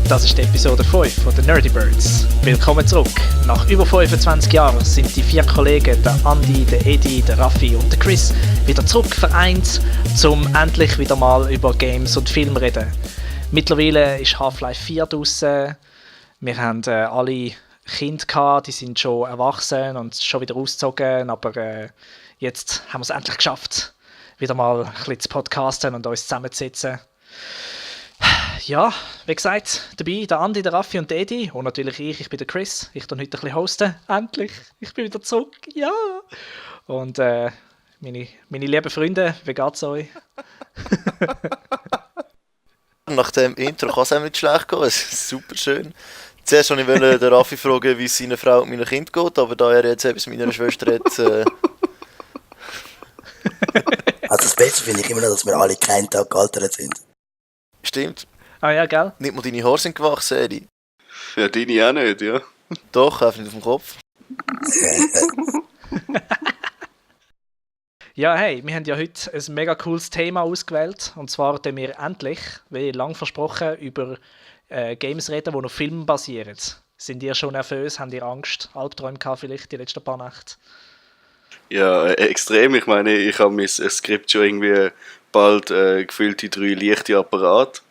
Das ist die Episode 5 von den Nerdy Birds. Willkommen zurück. Nach über 25 Jahren sind die 4 Kollegen, der Andi, der Edi, der Raffi und der Chris, wieder zurück vereint, um endlich wieder mal über Games und Filme zu reden. Mittlerweile ist Half-Life 4 draussen. Wir haben alle Kinder gehabt, die sind schon erwachsen und schon wieder ausgezogen, aber jetzt haben wir es endlich geschafft, wieder mal ein bisschen zu podcasten und uns zusammenzusetzen. Ja, wie gesagt, dabei der Andi, der Raffi und der Edi und natürlich ich bin der Chris. Ich tue heute ein bisschen hosten. Endlich, ich bin wieder zurück, ja! Und meine lieben Freunde, wie geht's euch? Nach dem Intro kann es einem nicht schlecht gehen, es ist super schön. Zuerst wollte ich den Raffi fragen, wie es seiner Frau und meinem Kind geht, aber da er jetzt etwas mit meiner Schwester hat... Also das Beste finde ich immer noch, dass wir alle keinen Tag gealtert sind. Stimmt. Ah ja, gell? Nicht mal deine Haare sind gewachsen, Edi. Ja, deine auch nicht, ja. Doch, einfach nicht auf dem Kopf. Ja, hey, wir haben ja heute ein mega cooles Thema ausgewählt. Und zwar reden wir endlich, wie lang versprochen, über Games reden, die auf Filmen basieren. Sind ihr schon nervös? Habt ihr Angst? Albträume gehabt vielleicht die letzten paar Nächte? Ja, extrem. Ich meine, ich habe mein Skript schon irgendwie bald gefüllte 3 leichte Apparate.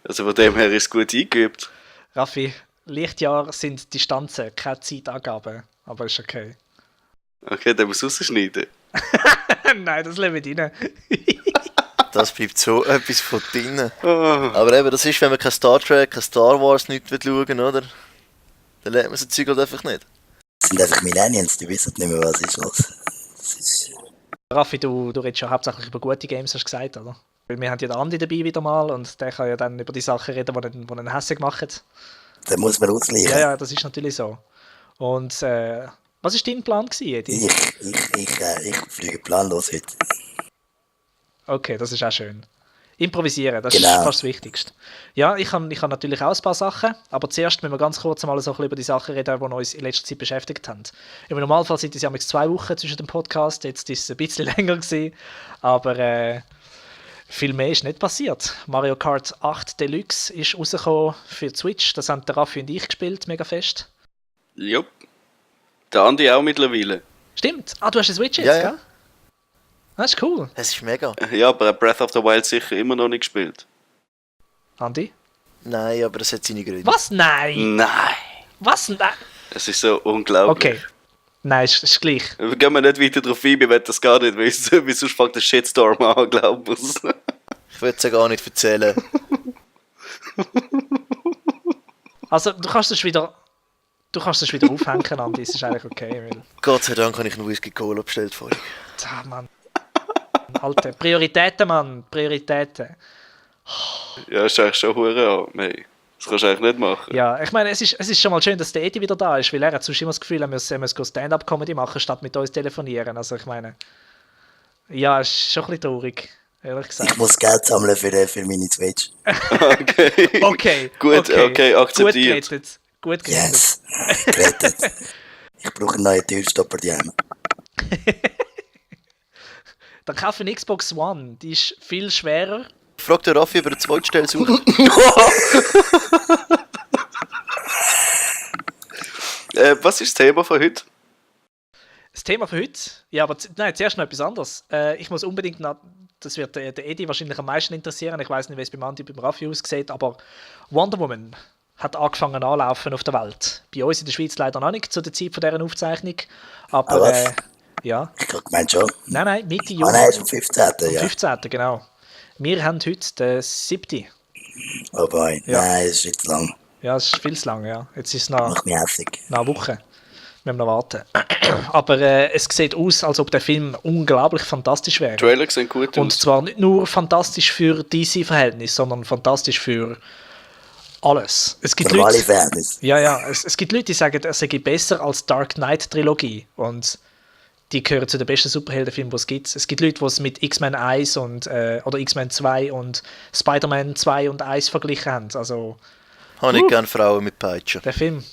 Also von dem her ist es gut eingeübt. Raffi, Lichtjahre sind Distanzen, keine Zeitangaben. Aber ist okay. Okay, dann muss ich rausschneiden. Nein, das lebe ich rein. Das bleibt so etwas von drinnen. Oh. Aber eben, das ist, wenn man kein Star Trek, kein Star Wars nicht schauen will, oder? Dann lernt man so Zeug halt einfach nicht. Das sind einfach Millennials, die wissen nicht mehr, was ist los. Raffi, du redest ja hauptsächlich über gute Games, hast du gesagt, oder? Weil wir haben ja den Andi dabei wieder mal und der kann ja dann über die Sachen reden, die einen hässlich machen. Dann muss man ausgleichen. Ja, das ist natürlich so. Und was war dein Plan gewesen, Edi? Ich fliege planlos heute. Okay, das ist auch schön. Improvisieren, das Genau. ist fast das Wichtigste. Ja, ich habe natürlich auch ein paar Sachen, aber zuerst müssen wir ganz kurz mal so ein bisschen über die Sachen reden, die uns in letzter Zeit beschäftigt haben. Im Normalfall sind es ja 2 Wochen zwischen dem Podcast, jetzt ist es ein bisschen länger gewesen, aber viel mehr ist nicht passiert. Mario Kart 8 Deluxe ist rausgekommen für die Switch, das haben der Raffi und ich gespielt, mega fest. Jupp. Der Andi auch mittlerweile. Stimmt, du hast eine Switch jetzt, Ja, ja. gell? Das ist cool. Es ist mega. Ja, aber Breath of the Wild sicher immer noch nicht gespielt. Andi? Nein, aber das hat seine Gründe. Was? Nein! Nein! Was? Nein! Es ist so unglaublich. Okay. Nein, ist gleich. Wir gehen nicht weiter drauf ein, wir wollen das gar nicht wissen, weil sonst fängt der Shitstorm an, glaub ich. Ich will es ja gar nicht erzählen. Also, du kannst es wieder aufhängen, Andi, es ist eigentlich okay. Weil... Gott sei Dank habe ich einen Whisky Cola bestellt vorhin. Ah, Mann. Alter, Prioritäten, Mann, Prioritäten. Ja, ist eigentlich schon hure an. Hey, das kannst du eigentlich nicht machen. Ja, ich meine, es ist schon mal schön, dass der Edi wieder da ist, weil er hat sonst immer das Gefühl, er muss Stand-up-Comedy machen, statt mit uns telefonieren. Also ich meine, ja, ist schon ein bisschen traurig, ehrlich gesagt. Ich muss Geld sammeln für meine Switch. Okay. Okay. Gut, okay, akzeptiert. Gut gerettet. Gut gerettet. Yes! Gerettet. Ich brauche einen neuen Türstopper, die haben. Dann kauf eine Xbox One, die ist viel schwerer. Frag den Raffi, ob er eine Zweitstelle sucht. Was ist das Thema von heute? Das Thema für heute? Ja, aber zuerst noch etwas anderes. Ich muss unbedingt noch, das wird der Edi wahrscheinlich am meisten interessieren, ich weiß nicht, wie es beim Andi, beim Raffi aussieht, aber Wonder Woman hat angefangen anlaufen auf der Welt. Bei uns in der Schweiz leider noch nicht, zu der Zeit von dieser Aufzeichnung. Aber ja. Ich glaube, gemeint schon. Nein, Mitte Juni. Nein, ist am 15. Am Ja. 15. genau. Wir haben heute den 7. Oh boy. Ja. Nein, es ist nicht zu lang. Ja, es ist viel zu lang, ja. Jetzt ist es noch Macht mich hässlich. eine Woche. Wir müssen noch warten. Aber es sieht aus, als ob der Film unglaublich fantastisch wäre. Trailer sehen gut Und aus. zwar nicht nur fantastisch für DC-Verhältnisse, sondern fantastisch für alles. Es gibt Normale Leute, Verhältnisse. es gibt Leute, die sagen, er sei besser als Dark Knight-Trilogie. Und die gehören zu den besten Superheldenfilmen, die es gibt. Es gibt Leute, die es mit X-Men 1 oder X-Men 2 und Spider-Man 2 und 1 verglichen haben. Also, Habe ich gerne Frauen mit Peitschen. der Film.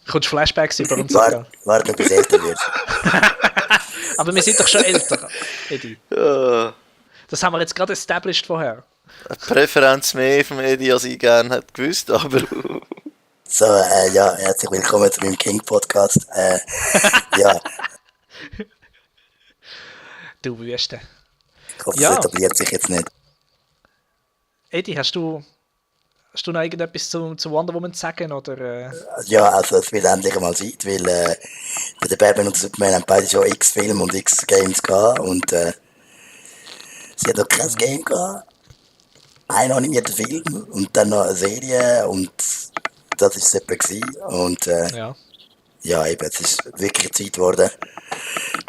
Kommst Flashbacks über und so. gell? Warte, bis älter wird. Aber wir sind doch schon älter, Edi. Ja. Das haben wir jetzt gerade established vorher. Eine Präferenz mehr vom Eddie, als ich gerne hätte gewusst, aber So, ja, herzlich willkommen zu meinem King-Podcast. Ja, Du Wüste. ich hoffe, Ja. es etabliert sich jetzt nicht. Eddie, hast du noch irgendetwas zu Wonder Woman zu sagen? Oder, Ja, also es wird endlich einmal Zeit, weil bei der Batman und der Superman haben beide schon x Filme und x Games gehabt und sie hat noch kein Game gehabt, einen animierten Film und dann noch eine Serie und das ist es etwa gewesen. Und ja. ja, eben, es ist wirklich Zeit geworden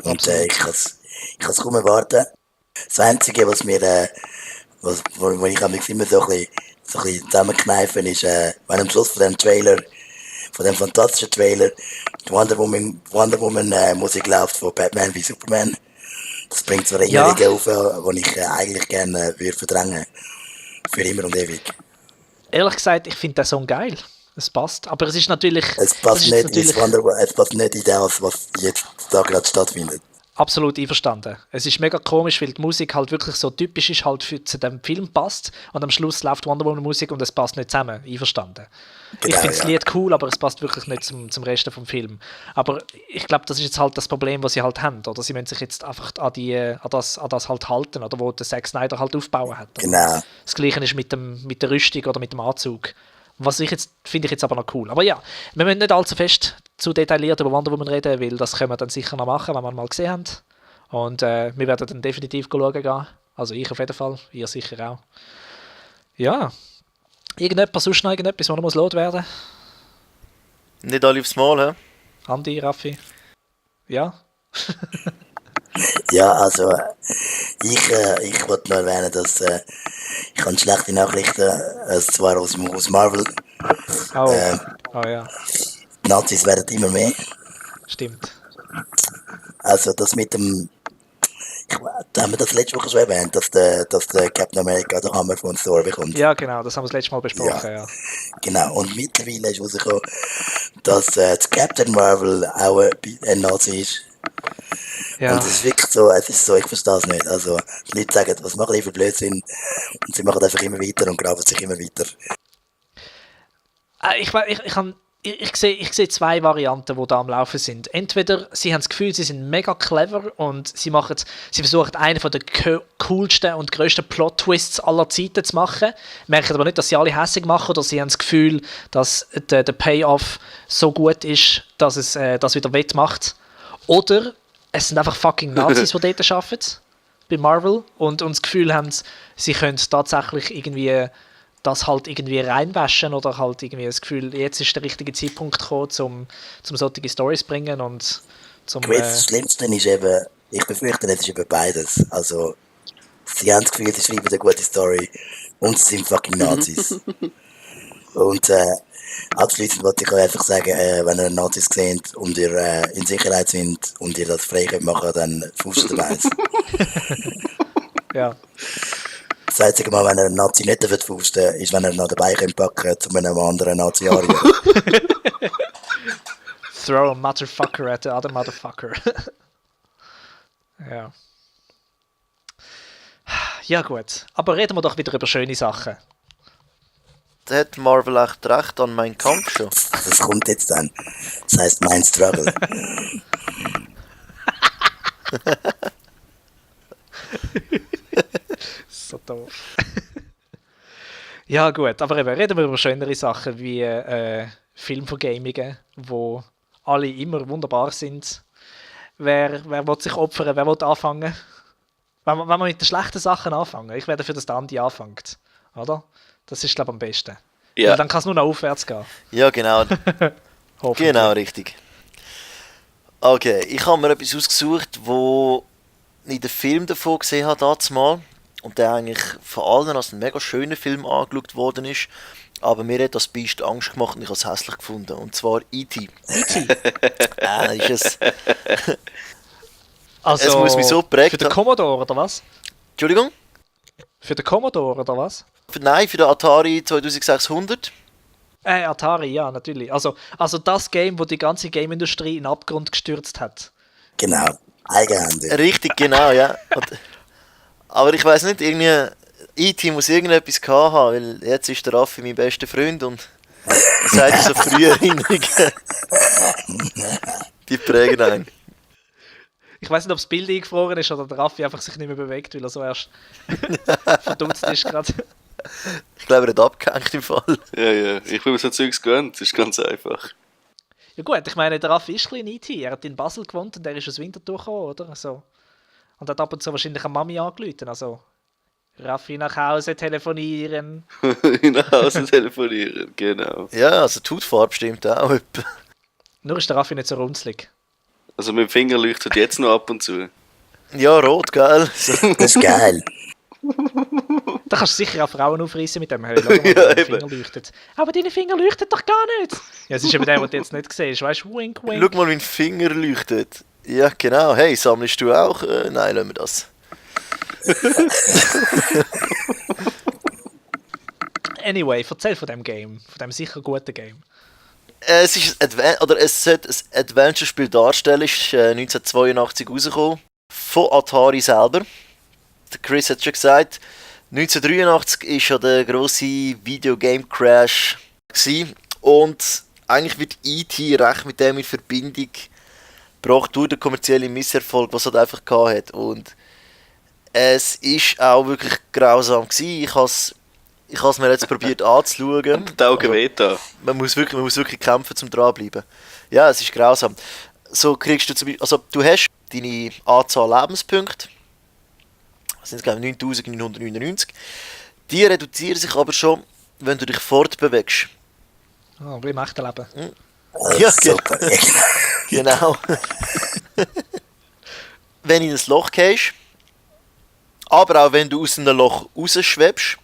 und ich kann es kaum erwarten. Das Einzige, was mir, wo ich immer so ein bisschen zusammenkneifen ist, wenn am Schluss von dem Trailer, von dem fantastischen Trailer, die Wonder Woman Musik läuft von Batman wie Superman. Das bringt so Erinnerungen auf, die ich eigentlich gerne würde verdrängen. Für immer und ewig. Ehrlich gesagt, ich finde den Song geil. Es passt. Aber es ist natürlich. Es passt nicht in das, was jetzt da gerade stattfindet. Absolut einverstanden. Es ist mega komisch, weil die Musik halt wirklich so typisch ist, halt zu dem Film passt und am Schluss läuft Wonder Woman Musik und es passt nicht zusammen. Einverstanden. Genau, Ich finde das ja. Lied cool, aber es passt wirklich nicht zum Rest vom Film. Aber ich glaube, das ist jetzt halt das Problem, was sie halt haben. Oder sie müssen sich jetzt einfach an das halt halten, oder wo der Zack Snyder halt aufbauen hat. Genau. Das Gleiche ist mit der Rüstung oder mit dem Anzug. Was finde ich jetzt aber noch cool. Aber ja, wir müssen nicht allzu fest zu detailliert über Wonder Woman reden, weil das können wir dann sicher noch machen, wenn wir ihn mal gesehen haben. Und wir werden dann definitiv schauen gehen. Also ich auf jeden Fall, ihr sicher auch. Ja. Sonst noch irgendetwas, was noch loswerden muss? nicht alle aufs Mal, hä? Andi, Raffi? Ja? Ja, also ich wollte nur erwähnen, dass ich habe schlechte Nachrichten, zwar aus Marvel. Oh, oh ja, Die Nazis werden immer mehr. stimmt. Also das mit dem, da haben wir das letzte Woche schon erwähnt, dass der Captain America den Hammer von Thor bekommt. Ja, genau, das haben wir das letzte Mal besprochen, ja. Genau, und mittlerweile ist rausgekommen, dass das Captain Marvel auch ein Nazi ist. Ja, Und es ist wirklich so, ich verstehe es nicht. Also, die Leute sagen, was machen die für Blödsinn? Und sie machen einfach immer weiter und graben sich immer weiter. Ich sehe zwei Varianten, die da am Laufen sind. Entweder sie haben das Gefühl, sie sind mega clever und sie versuchen einen der coolsten und grössten Plot-Twists aller Zeiten zu machen, merken aber nicht, dass sie alle hässig machen, oder sie haben das Gefühl, dass der Payoff so gut ist, dass es das wieder wettmacht. Oder es sind einfach fucking Nazis, die dort arbeiten, bei Marvel, und das Gefühl haben, sie können tatsächlich irgendwie das halt irgendwie reinwaschen oder halt irgendwie das Gefühl, jetzt ist der richtige Zeitpunkt gekommen, um solche Storys zu bringen und zum... Das Schlimmste ist eben, ich befürchte, es ist eben beides. Also, sie haben das Gefühl, sie schreiben eine gute Story und sie sind fucking Nazis. Und abschließend wollte ich euch einfach sagen, wenn ihr Nazis seht und ihr in Sicherheit sind und ihr das frei könnt machen, dann fußt dabei. ja. Das einzige Mal, wenn er einen Nazi nicht fusten darf, ist, wenn er noch dabei packen kann, zu einem anderen Nazi-Arier. Throw a motherfucker at the other motherfucker. Ja. Ja gut, aber reden wir doch wieder über schöne Sachen. Da hat Marvel echt recht an meinen Kampf schon. Das kommt jetzt dann. Das heisst, mein Struggle. So doof. Ja gut, aber eben, reden wir über schönere Sachen wie Filmvergamingen, wo alle immer wunderbar sind. Wer will sich opfern, wer will anfangen? Wenn wir mit den schlechten Sachen anfangen, ich werde dafür, dass der Andi anfängt, oder? Das ist, glaube ich, am besten. Ja. Weil dann kann es nur noch aufwärts gehen. Ja, genau. Hoffentlich. Genau, richtig. Okay, ich habe mir etwas ausgesucht, wo ich den Film davon gesehen habe, damals mal. Und der eigentlich von allen als ein mega schöner Film angeschaut worden ist. Aber mir hat das Biest Angst gemacht und ich habe es hässlich gefunden. Und zwar E.T. E.T.? Ist es. Also, Es muss mich so geprägt für den haben. Commodore, oder was? Entschuldigung? Für den Commodore, oder was? Nein, für den Atari 2600. Atari, ja, natürlich. Also das Game, wo die ganze Game-Industrie in den Abgrund gestürzt hat. Genau. Eigenhändig. Richtig, genau, ja. Und Aber ich weiss nicht, irgendwie... E.T. muss irgendetwas gehabt haben, weil jetzt ist der Raffi mein bester Freund und er sagt so frühe Erinnerungen. Die prägen einen. Ich weiß nicht, ob das Bild eingefroren ist oder der Raffi einfach sich nicht mehr bewegt, weil er so erst verdutzt ist gerade. Ich glaube, er hat abgehängt im Fall. Ja, ich bin mir so Zeugs gewöhnt, das ist ganz einfach. Ja gut, ich meine, der Raffi ist ein bisschen E.T. Er hat in Basel gewohnt und er ist aus Winterthur gekommen, oder? So. Und hat ab und zu wahrscheinlich eine Mami angerufen, also... Raffi nach Hause telefonieren. Nach Hause telefonieren, genau. Ja, also die Hautfarbe stimmt auch etwa. Nur ist der Raffi nicht so runzlig. Also mein Finger leuchtet jetzt noch ab und zu. Ja, rot, gell? So. Das ist geil. Da kannst du sicher auch Frauen aufreißen mit dem Höhl, oder? Ja, Deine eben. Finger leuchtet. Aber deine Finger leuchten doch gar nicht! Ja, es ist eben der, den du jetzt nicht siehst. Weißt du, wink, wink. Schau mal, mein Finger leuchtet. Ja, genau. Hey, sammelst du auch? Nein, lassen wir das. Anyway, erzähl von dem Game. Von dem sicher guten Game. Es ist es sollte ein Adventure-Spiel darstellen. Es ist 1982 rausgekommen. Von Atari selber. Der Chris hat schon gesagt, 1983 war ja der grosse Videogame-Crash. Und eigentlich wird E.T. recht mit dem in Verbindung gebracht durch den kommerziellen Misserfolg, was er halt einfach hatte. Und es ist auch wirklich grausam gewesen. Ich habe es mir jetzt probiert anzuschauen. Die Augen wehten. Man muss wirklich kämpfen, um dranbleiben. Ja, es ist grausam. So kriegst du zum Beispiel, also du hast deine Anzahl Lebenspunkte. Das sind glaube ich 9999. Die reduzieren sich aber schon, wenn du dich fortbewegst. Oh, wie im echten Leben. Ja, Super. genau. Wenn du in ein Loch gehst, aber auch wenn du aus einem Loch rausschwebst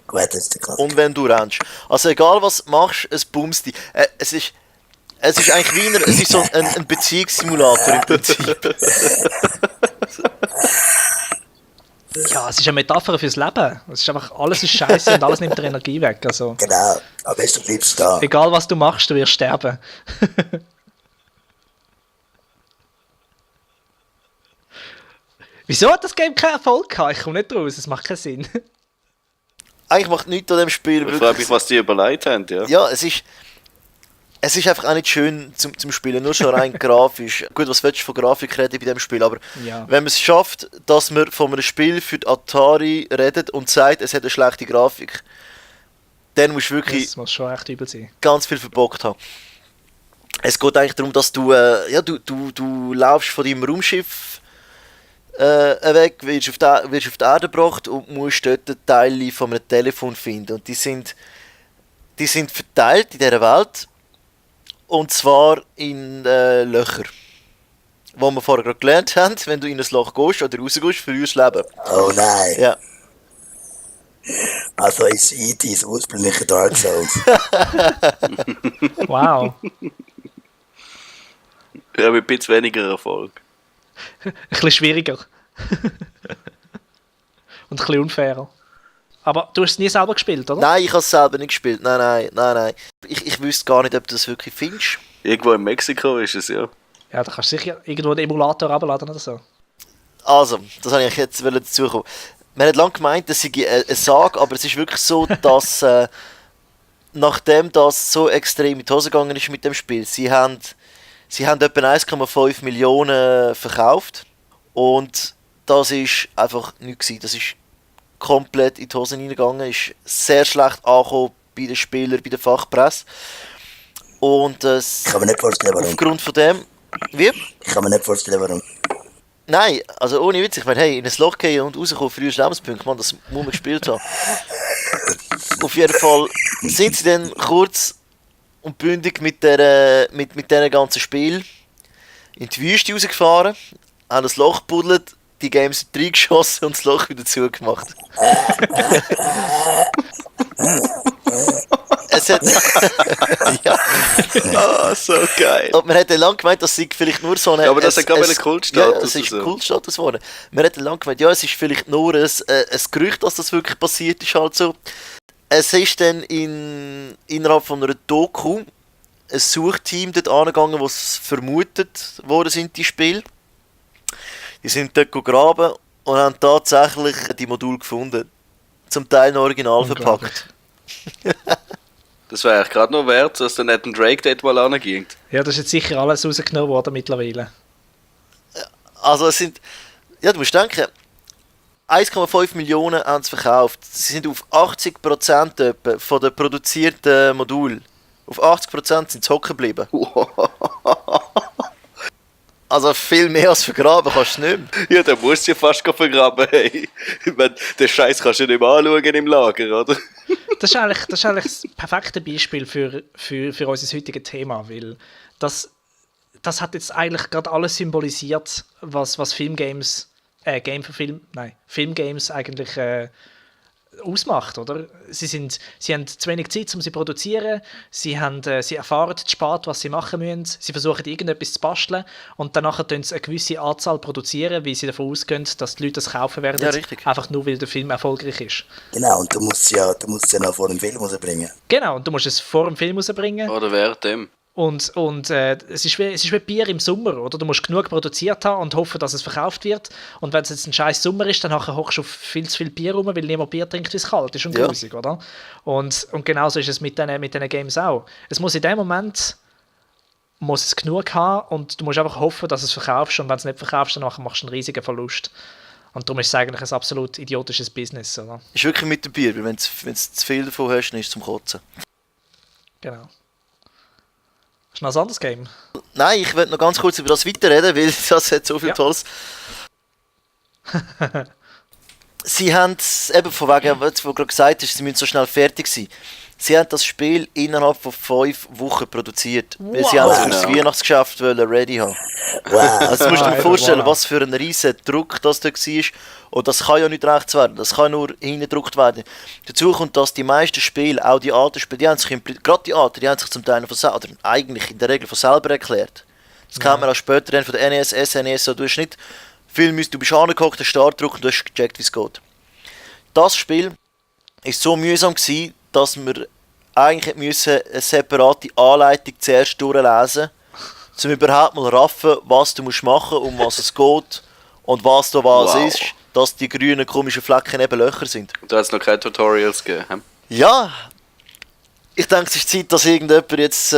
Gut, das ist der Klassiker. und wenn du rennst. Also egal was du machst, es bumst dich. Es ist eigentlich wie es ist so ein Beziehungssimulator im Prinzip. Ja, es ist eine Metapher fürs Leben. Es ist einfach, alles ist scheiße und alles nimmt dir Energie weg. Also, Genau. Am besten bleibst du da. egal was du machst, du wirst sterben. Wieso hat das Game keinen Erfolg gehabt? Ich komme nicht raus, es macht keinen Sinn. Eigentlich macht nichts an dem Spiel Ich frage mich, wirklich. was die überlegt haben, ja. Ja, es ist einfach auch nicht schön zum Spielen, nur schon rein grafisch. Gut, was willst du von Grafik reden bei dem Spiel, aber Ja. wenn man es schafft, dass man von einem Spiel für die Atari redet und sagt, es hat eine schlechte Grafik, dann musst du wirklich Das muss schon echt übel sein. ganz viel verbockt haben. Es geht eigentlich darum, dass du laufst von deinem Raumschiff weg, wirst auf die Erde gebracht und musst dort Teile von einem Telefon finden. Und die sind verteilt in dieser Welt. Und zwar in Löcher. Wo wir vorher gerade gelernt haben, wenn du in ein Loch gehst oder rausgehst, verlierst du das Leben. Oh nein. Ja. Also ist E.T. das ursprüngliche Dark Souls. Wow. Ja, mit ein bisschen weniger Erfolg. Ein bisschen schwieriger. Und ein bisschen unfairer. Aber du hast es nie selber gespielt, oder? Nein, ich habe es selber nicht gespielt. Nein. Ich wüsste gar nicht, ob du das wirklich findest. Irgendwo in Mexiko ist es, ja. Ja, da kannst du sicher irgendwo einen Emulator abladen oder so. Also, das wollte ich jetzt dazu kommen. Man hat lange gemeint, das sei eine Sage, aber es ist wirklich so, dass nachdem das so extrem in die Hose gegangen ist mit dem Spiel, sie haben etwa 1,5 Millionen verkauft und das ist einfach nichts gewesen. Das ist komplett in die Hose hineingegangen, ist sehr schlecht angekommen bei den Spielern, bei der Fachpresse. Und Ich kann mir nicht vorstellen, warum. aufgrund von dem... Wie? Ich kann mir nicht vorstellen, warum. Nein, also ohne Witz, ich meine, hey, in ein Loch gehen und rauskommen für Lebenspunkte, man, das muss man gespielt haben. Auf jeden Fall sind sie dann kurz und bündig mit diesem ganzen Spiel in die Wüste rausgefahren, haben das Loch gebuddelt, die Games reingeschossen und das Loch wieder zugemacht. Es hat... ja. Ah, so geil. Und man hätte lange gemeint, das sei vielleicht nur so eine... Ja, aber das hat gerade einen Kultstatus. Ja, es ist so. ein Kultstatus geworden. Man hätte lange gemeint, ja, es ist vielleicht nur ein Gerücht, dass das wirklich passiert ist, halt so. Es ist dann innerhalb von einer Doku ein Suchteam dort angegangen, was vermutet worden sind, die Spiele. Die sind dort graben und haben tatsächlich die Module gefunden. Zum Teil noch original verpackt. Das wäre eigentlich gerade noch wert, dass der Nathan Drake dort mal anging. Ja, das ist jetzt sicher alles rausgenommen worden mittlerweile. Also es sind, ja, du musst denken, 1,5 Millionen haben sie verkauft. Sie sind auf 80% etwa von den produzierten Modulen. Auf 80% sind sie hocken geblieben. Also viel mehr als vergraben kannst du nicht mehr. Ja, dann musst du ja fast vergraben. Hey. Ich meine, den Scheiß kannst du nicht mehr anschauen im Lager, oder? Das ist eigentlich das perfekte Beispiel für unser heutiges Thema, weil das hat jetzt eigentlich gerade alles symbolisiert, was Filmgames eigentlich ausmacht, oder? Sie haben zu wenig Zeit, um sie zu produzieren, sie erfahren zu spät, was sie machen müssen, sie versuchen irgendetwas zu basteln und danach tun sie eine gewisse Anzahl produzieren, weil sie davon ausgehen, dass die Leute das kaufen werden, ja, richtig. einfach nur, weil der Film erfolgreich ist. Genau, und du musst es ja noch vor dem Film rausbringen. Genau, und du musst es vor dem Film rausbringen. Oder während dem. Und es ist wie Bier im Sommer, oder? Du musst genug produziert haben und hoffen, dass es verkauft wird. Und wenn es jetzt ein scheiß Sommer ist, dann hockst du auf viel zu viel Bier rum, weil niemand Bier trinkt, weil es kalt ist und grusig, oder? Und genauso ist es mit diesen Games auch. Es muss in dem Moment genug haben und du musst einfach hoffen, dass es verkaufst. Und wenn es nicht verkaufst, dann machst du einen riesigen Verlust. Und darum ist es eigentlich ein absolut idiotisches Business, oder? Ist wirklich mit dem Bier, weil wenn du zu viel davon hast, dann ist es zum Kotzen. Genau. Ist noch ein anderes Game? Nein, ich will noch ganz kurz über das weiterreden, weil das hat so viel Tolles. Sie haben es eben von wegen, was du gerade gesagt hast, sie müssen so schnell fertig sein. Sie haben das Spiel innerhalb von 5 Wochen produziert, weil sie haben es für das Weihnachtsgeschäft ready haben. Wow. Also du musst dir vorstellen, wow. was für ein riesen Druck das da war. Und das kann ja nicht rechts werden, das kann nur hingedruckt werden. Dazu kommt, dass die meisten Spiele, auch die alten Spiele, die haben sich, gerade die alten, die haben sich zum Teil von selber, oder eigentlich in der Regel von selber erklärt. Das kennt man auch später dann von der NES, SNES, so, du hast nicht viel müssen, du bist angehockt, den Start drücken und du hast gecheckt, wie es geht. Das Spiel war so mühsam gewesen, dass wir eigentlich müssen eine separate Anleitung zuerst durchlesen mussten, um überhaupt mal raffen, was du machen musst, um was es geht und was da was ist, dass die grünen komischen Flecken eben Löcher sind. Da hat es noch keine Tutorials gegeben. Ja, ich denke, es ist Zeit, dass irgendjemand jetzt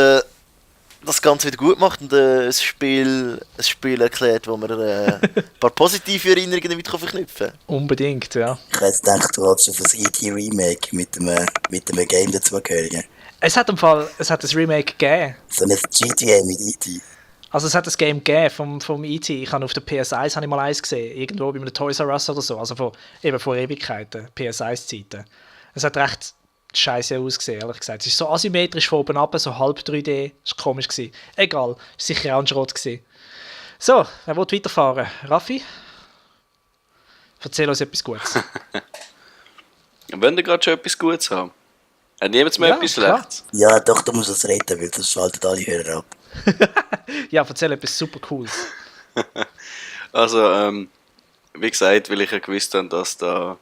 das Ganze wieder gut macht und ein Spiel erklärt, wo man ein paar positive Erinnerungen damit verknüpfen kann. Unbedingt, ja. Ich hätte gedacht, du hast auf ein E.T.-Remake mit einem Game dazugehörigen. Es hat ein Remake gegeben. So ein GTA mit E.T. Also es hat ein Game gegeben vom E.T. Ich habe auf der PS1 habe ich mal eins gesehen, irgendwo bei einem Toys R Us oder so, also vor Ewigkeiten, PS1-Zeiten. Es hat recht scheiße ausgesehen, ehrlich gesagt. Es ist so asymmetrisch von oben ab, so halb 3D, das war komisch gewesen. Egal, es war sicher auch ein Schrott gewesen. So, wer will weiterfahren? Raffi? Erzähl uns etwas Gutes. Wenn ihr gerade schon etwas Gutes haben. Hat niemand mehr etwas klar. Schlechtes? Ja, doch, du musst es reden, weil sonst schalten alle Hörer ab. Ja, erzähl etwas super Cooles. Also, wie gesagt, weil ich ja gewusst habe, dass da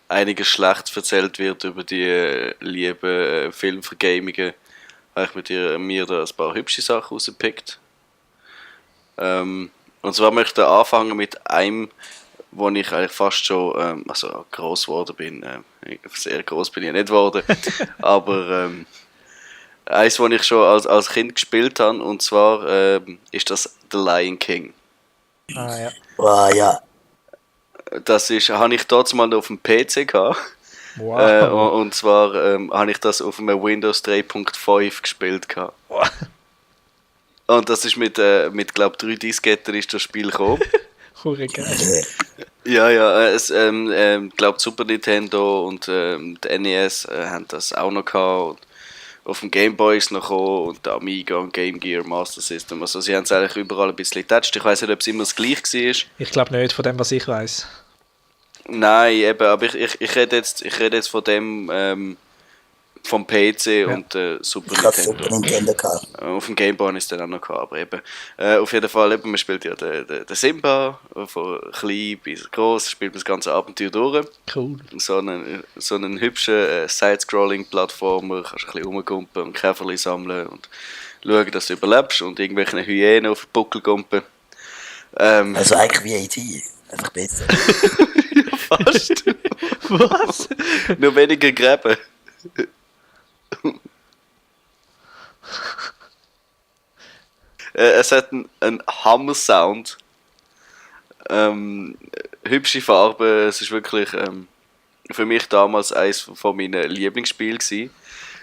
einiges schlecht erzählt wird über die lieben Filmvergamingen, habe ich mir da ein paar hübsche Sachen rausgepickt. Und zwar möchte ich anfangen mit einem, wo ich eigentlich fast schon gross geworden bin. Sehr gross bin ich nicht geworden. Aber eins, das ich schon als Kind gespielt habe, und zwar ist das The Lion King. Ah, ja. Wow, ja. Das habe ich dort mal auf dem PC gehabt. Wow. Und zwar habe ich das auf einem Windows 3.5 gespielt gehabt. Und das ist mit glaube 3 Disketten ist das Spiel gekommen. Hure geil. Ja, glaube Super Nintendo und die NES haben das auch noch gehabt. Und auf dem Game Boy ist noch gekommen und der Amiga und Game Gear Master System. Also sie haben es eigentlich überall ein bisschen getoucht. Ich weiß nicht, ob es immer das gleiche war. Ich glaube nicht, von dem, was ich weiß. Nein, eben, aber ich rede jetzt von dem vom PC und Super Ich hatte Nintendo. Super Nintendo gehabt. Auf dem Game Boy ist es dann auch noch gehabt, aber eben. Auf jeden Fall, man spielt ja den Simba, von klein bis groß, spielt man das ganze Abenteuer durch. Cool. So einen hübschen Side-Scrolling-Plattformer, kannst ein bisschen rumgumpen und Käferchen sammeln und schauen, dass du überlebst und irgendwelche Hyänen auf den Buckel gumpen. Also eigentlich wie E.T. Einfach besser. Fast. Was? Nur weniger Gräben. Es hat einen Hammer-Sound. Hübsche Farben. Es ist wirklich für mich damals eines von meinen Lieblingsspielen gewesen.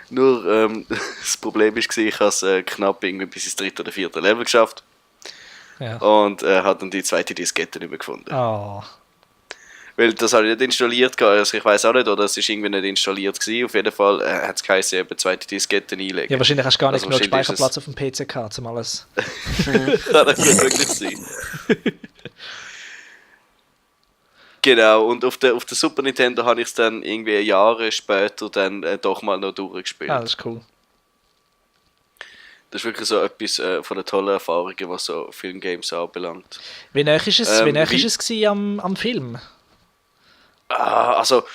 Nur das Problem war, ich habe es knapp irgendwie bis ins 3. oder 4. Level geschafft. Ja. Und habe dann die zweite Diskette nicht mehr gefunden. Oh. Weil das habe ich nicht installiert, also ich weiß auch nicht, oder es war irgendwie nicht installiert gewesen. Auf jeden Fall hat es geheißen, eben zweite Disketten einlegen. Ja, wahrscheinlich hast du gar nicht Also genug wahrscheinlich ist Speicherplatz auf dem PC gehabt, um alles... Kann das nicht wirklich sein. Genau, und auf der Super Nintendo habe ich es dann irgendwie Jahre später dann doch mal noch durchgespielt. Ah, das ist cool. Das ist wirklich so etwas von den tollen Erfahrungen, was so Filmgames anbelangt. Wie nah ist es, wie- es gewesen am Film? Also,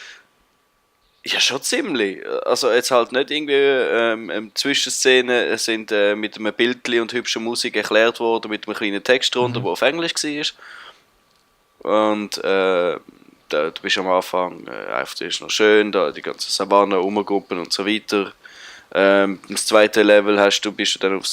ja, schon ziemlich. Also, jetzt halt nicht irgendwie Zwischenszenen sind mit einem Bildchen und hübscher Musik erklärt worden, mit einem kleinen Text drunter, der auf Englisch war. Und du bist am Anfang einfach, das ist noch schön, da die ganze Savanne, Umgruppen und so weiter. Das zweite Level bist du dann auf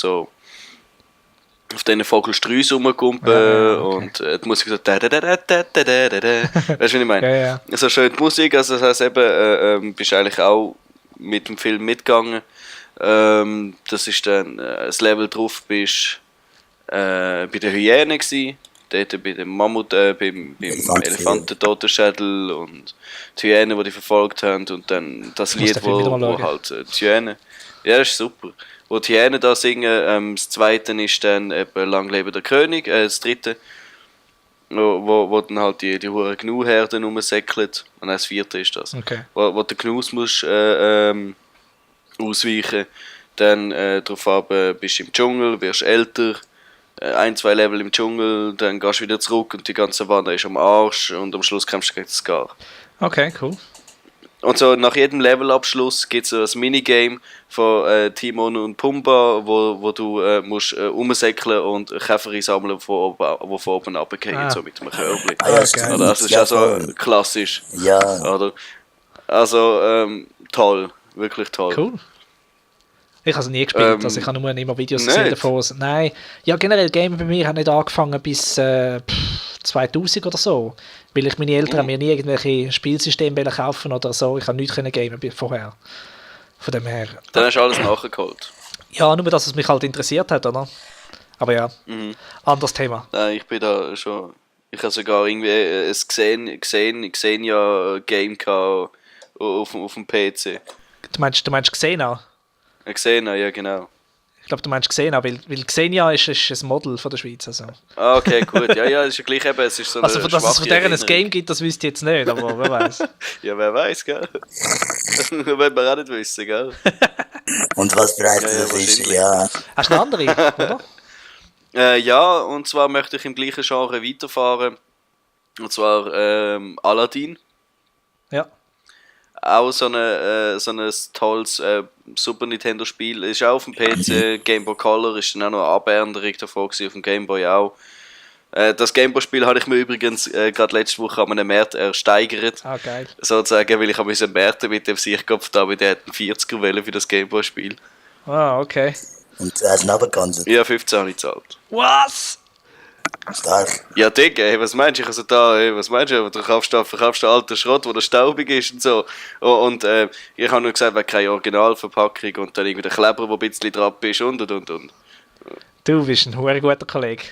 diesen Vogelstrüs rumgekumpelt okay. und die Musik so weißt du, was ich meine? Ja. So schön die Musik, also das heisst eben, bist eigentlich auch mit dem Film mitgegangen. Das ist dann das Level drauf, bist bei der Hyäne gsi, dort bei dem Mammut, beim Elefantentotenschädel und die Hyänen, die verfolgt haben und dann das Ich muss Lied, den Film wieder mal wo schauen. halt die Hyänen, ja, das ist super. Wo die Hyänen da singen, das zweite ist dann eben Lang lebe der König, das dritte, wo dann halt die hohen Gnu-Herden rumsäckeln, und das vierte ist das. Okay. Wo der Gnus musst ausweichen, dann darauf bist du im Dschungel, wirst älter, 1-2 Level im Dschungel, dann gehst du wieder zurück und die ganze Wanne ist am Arsch und am Schluss kämpfst du gegen das Scar. Okay, cool. Und so nach jedem Levelabschluss gibt es so ein Minigame von Timon und Pumba, wo du musst rumsäckeln und Käfer sammeln, die von oben runterfallen, so mit einem Körbchen. Ah, ja, Okay. stimmt. Das ist Ja, ja so voll. klassisch. Ja, Oder? Also toll, wirklich toll. Cool. Ich habe es nie gespielt, also ich habe nur immer Videos gesehen nicht? davon. Nein, ja generell Game bei mir hat nicht angefangen bis 2000 oder so, weil ich meine Eltern haben mir nie irgendwelche Spielsysteme kaufen oder so. Ich habe nichts gamen vorher. Von dem her. Dann hast du alles nachgeholt. Ja, nur dass es mich halt interessiert hat, oder? Aber ja, anderes Thema. Nein, ich bin da schon. Ich habe sogar irgendwie es gesehen ja Game gehabt auf dem PC. Du meinst Xena? Xena, ja genau. Ich glaube, du meinst Xena, weil Xenia ist ein Model von der Schweiz. Also, Ah, okay, gut. Ja, ist ja gleich eben. Es ist so also eine dass es von deren ein Erinnerung. Game gibt, das wüsste ich jetzt nicht, aber wer weiß. Ja, wer weiß, gell? Will man auch nicht wissen, gell? und was für eins Ja, das ist, wahrscheinlich. ja. Hast du eine andere, oder? Ja, und zwar möchte ich im gleichen Genre weiterfahren. Und zwar Aladdin. Ja. Auch so ein tolles Super Nintendo Spiel. Ist auch auf dem PC, Game Boy Color ist dann auch noch eine Abänderung davon gewesen, auf dem Game Boy auch. Das Game Boy Spiel habe ich mir übrigens gerade letzte Woche an einem Markt ersteigert. Ah, geil. Sozusagen, weil ich habe einen Markt mit dem Sichkopf da, weil der hat einen 40er Welle für das Game Boy Spiel. Ah, okay. Und er ist runtergegangen. Ja, 15 habe ich gezahlt. Was? Stark. Ja, Digga, hey, was meinst du? Also da, hey, was meinst du? Du verkaufst den alten Schrott, der staubig ist und so. Und ich habe nur gesagt, weil keine Originalverpackung und dann irgendwie der Kleber, der ein bisschen drauf ist und. Du bist ein verdammt guter Kollege.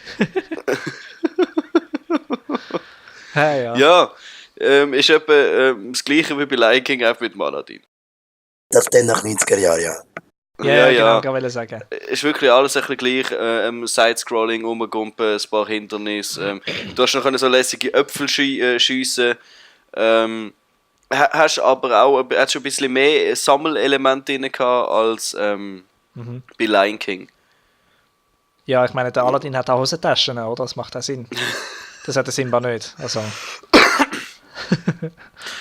Hey, ja. Ja, ist etwa das gleiche wie bei Lion King, einfach mit Aladdin. Das dann nach 90er Jahren, ja. Ja, genau, kann ich sagen. Ist wirklich alles ein bisschen gleich. Sidescrolling, rumgumpen, ein paar Hindernisse. Du hast noch so lässige Äpfel schiessen. Hast aber auch hast schon ein bisschen mehr Sammelelemente drin gehabt als bei Lion King. Ja, ich meine, der Aladdin hat auch Hosentaschen, oder? Das macht auch Sinn. Das hat der Simba nicht. Also,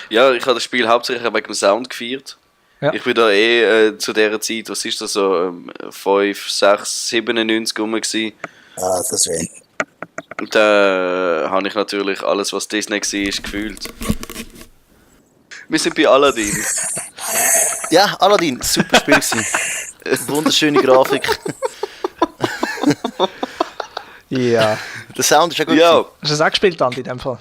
Ja, ich habe das Spiel hauptsächlich wegen dem Sound gefeiert. Ja. Ich bin da zu dieser Zeit, was ist das so, 5, 6, 97 rum gewesen. Ah, so schön. Da habe ich natürlich alles, was Disney war, gefühlt. Wir sind bei Aladdin. Ja, Aladdin, super Spiel gewesen. Wunderschöne Grafik. Ja. Der Sound ist ja gut. Ja, Hast du das auch gespielt, Andi, in dem Fall?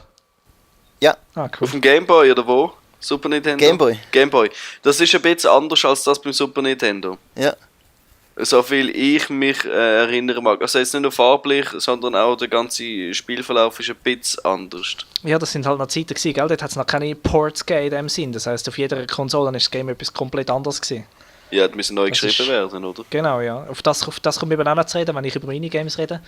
Ja, Ah, auf cool. dem Gameboy oder wo? Super Nintendo? Gameboy. Gameboy. Das ist ein bisschen anders als das beim Super Nintendo. Ja. So viel ich mich erinnern mag. Also jetzt nicht nur farblich, sondern auch der ganze Spielverlauf ist ein bisschen anders. Ja, das sind halt noch Zeiten gewesen, gell? Dort hat es noch keine Ports gegeben in dem Sinn. Das heisst, auf jeder Konsole ist das Game etwas komplett anderes gewesen. Ja, die müssen neu Das geschrieben ist- werden, oder? Genau, ja. Auf das kommen wir eben auch noch zu reden, wenn ich über Minigames rede.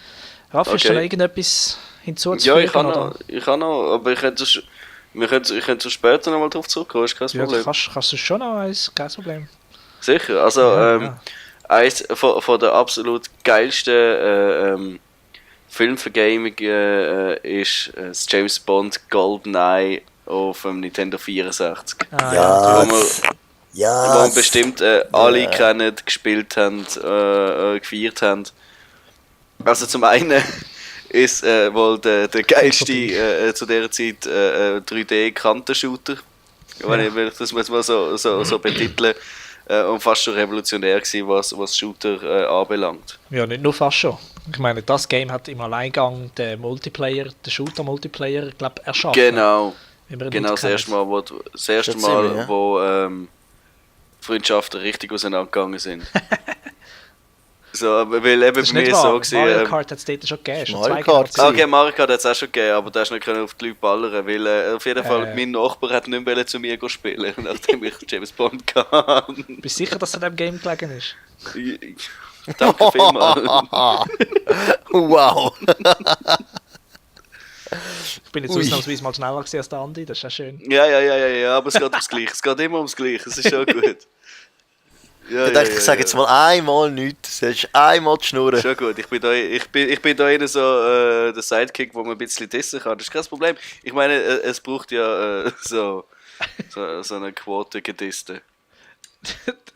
Raff, hast du Okay. noch irgendetwas Ja, hinzuzufügen? ich kann oder? noch, aber ich könnte so später noch mal drauf zurückkommen, ist kein Ja, Problem. kannst du schon noch eins, kein Problem. Sicher, also Ja. eins von der absolut geilsten Filmvergaming ist das James Bond GoldenEye auf dem Nintendo 64. Ah, Ja, Wo wir, ja. wo wir bestimmt alle kennen, gespielt haben, gefeiert haben. Also zum einen ist wohl der geilste zu dieser Zeit 3D-Kantenshooter, wenn ich das mal so betiteln, und fast schon revolutionär gewesen, was Shooter anbelangt. Ja, nicht nur fast schon. Ich meine, das Game hat im Alleingang den Shooter-Multiplayer, glaube erschaffen. Genau, Wenn wir ihn genau nicht das kennen. erste Mal, Das ziemlich, ja. wo Freundschaften richtig auseinandergegangen sind. So, weil eben Das ist bei mir nicht so wahr. gewesen, Mario Kart hat es dort schon gegeben. Schon Mario zwei Kart. Generationen. Okay, Mario Kart hat es auch schon gegeben, aber da hast du nicht auf die Leute ballern, weil auf jeden Fall mein Nachbar hat nicht mehr zu mir spielen, nachdem ich James Bond kam. Bist du sicher, dass es an dem Game gelegen ist? Danke vielmals. Wow. Ich bin jetzt Ui. ausnahmsweise mal schneller gewesen als der Andi, das ist ja schön. Ja, aber es geht ums Gleiche. Es geht immer ums Gleiche, es ist schon gut. Ja, Ich dachte, ich sage jetzt mal einmal nichts. Du sollst einmal die Schnurren. Schon gut, ich bin da eher so der Sidekick, wo man ein bisschen dissen kann. Das ist kein Problem. Ich meine, es braucht ja so eine Quote gedisste.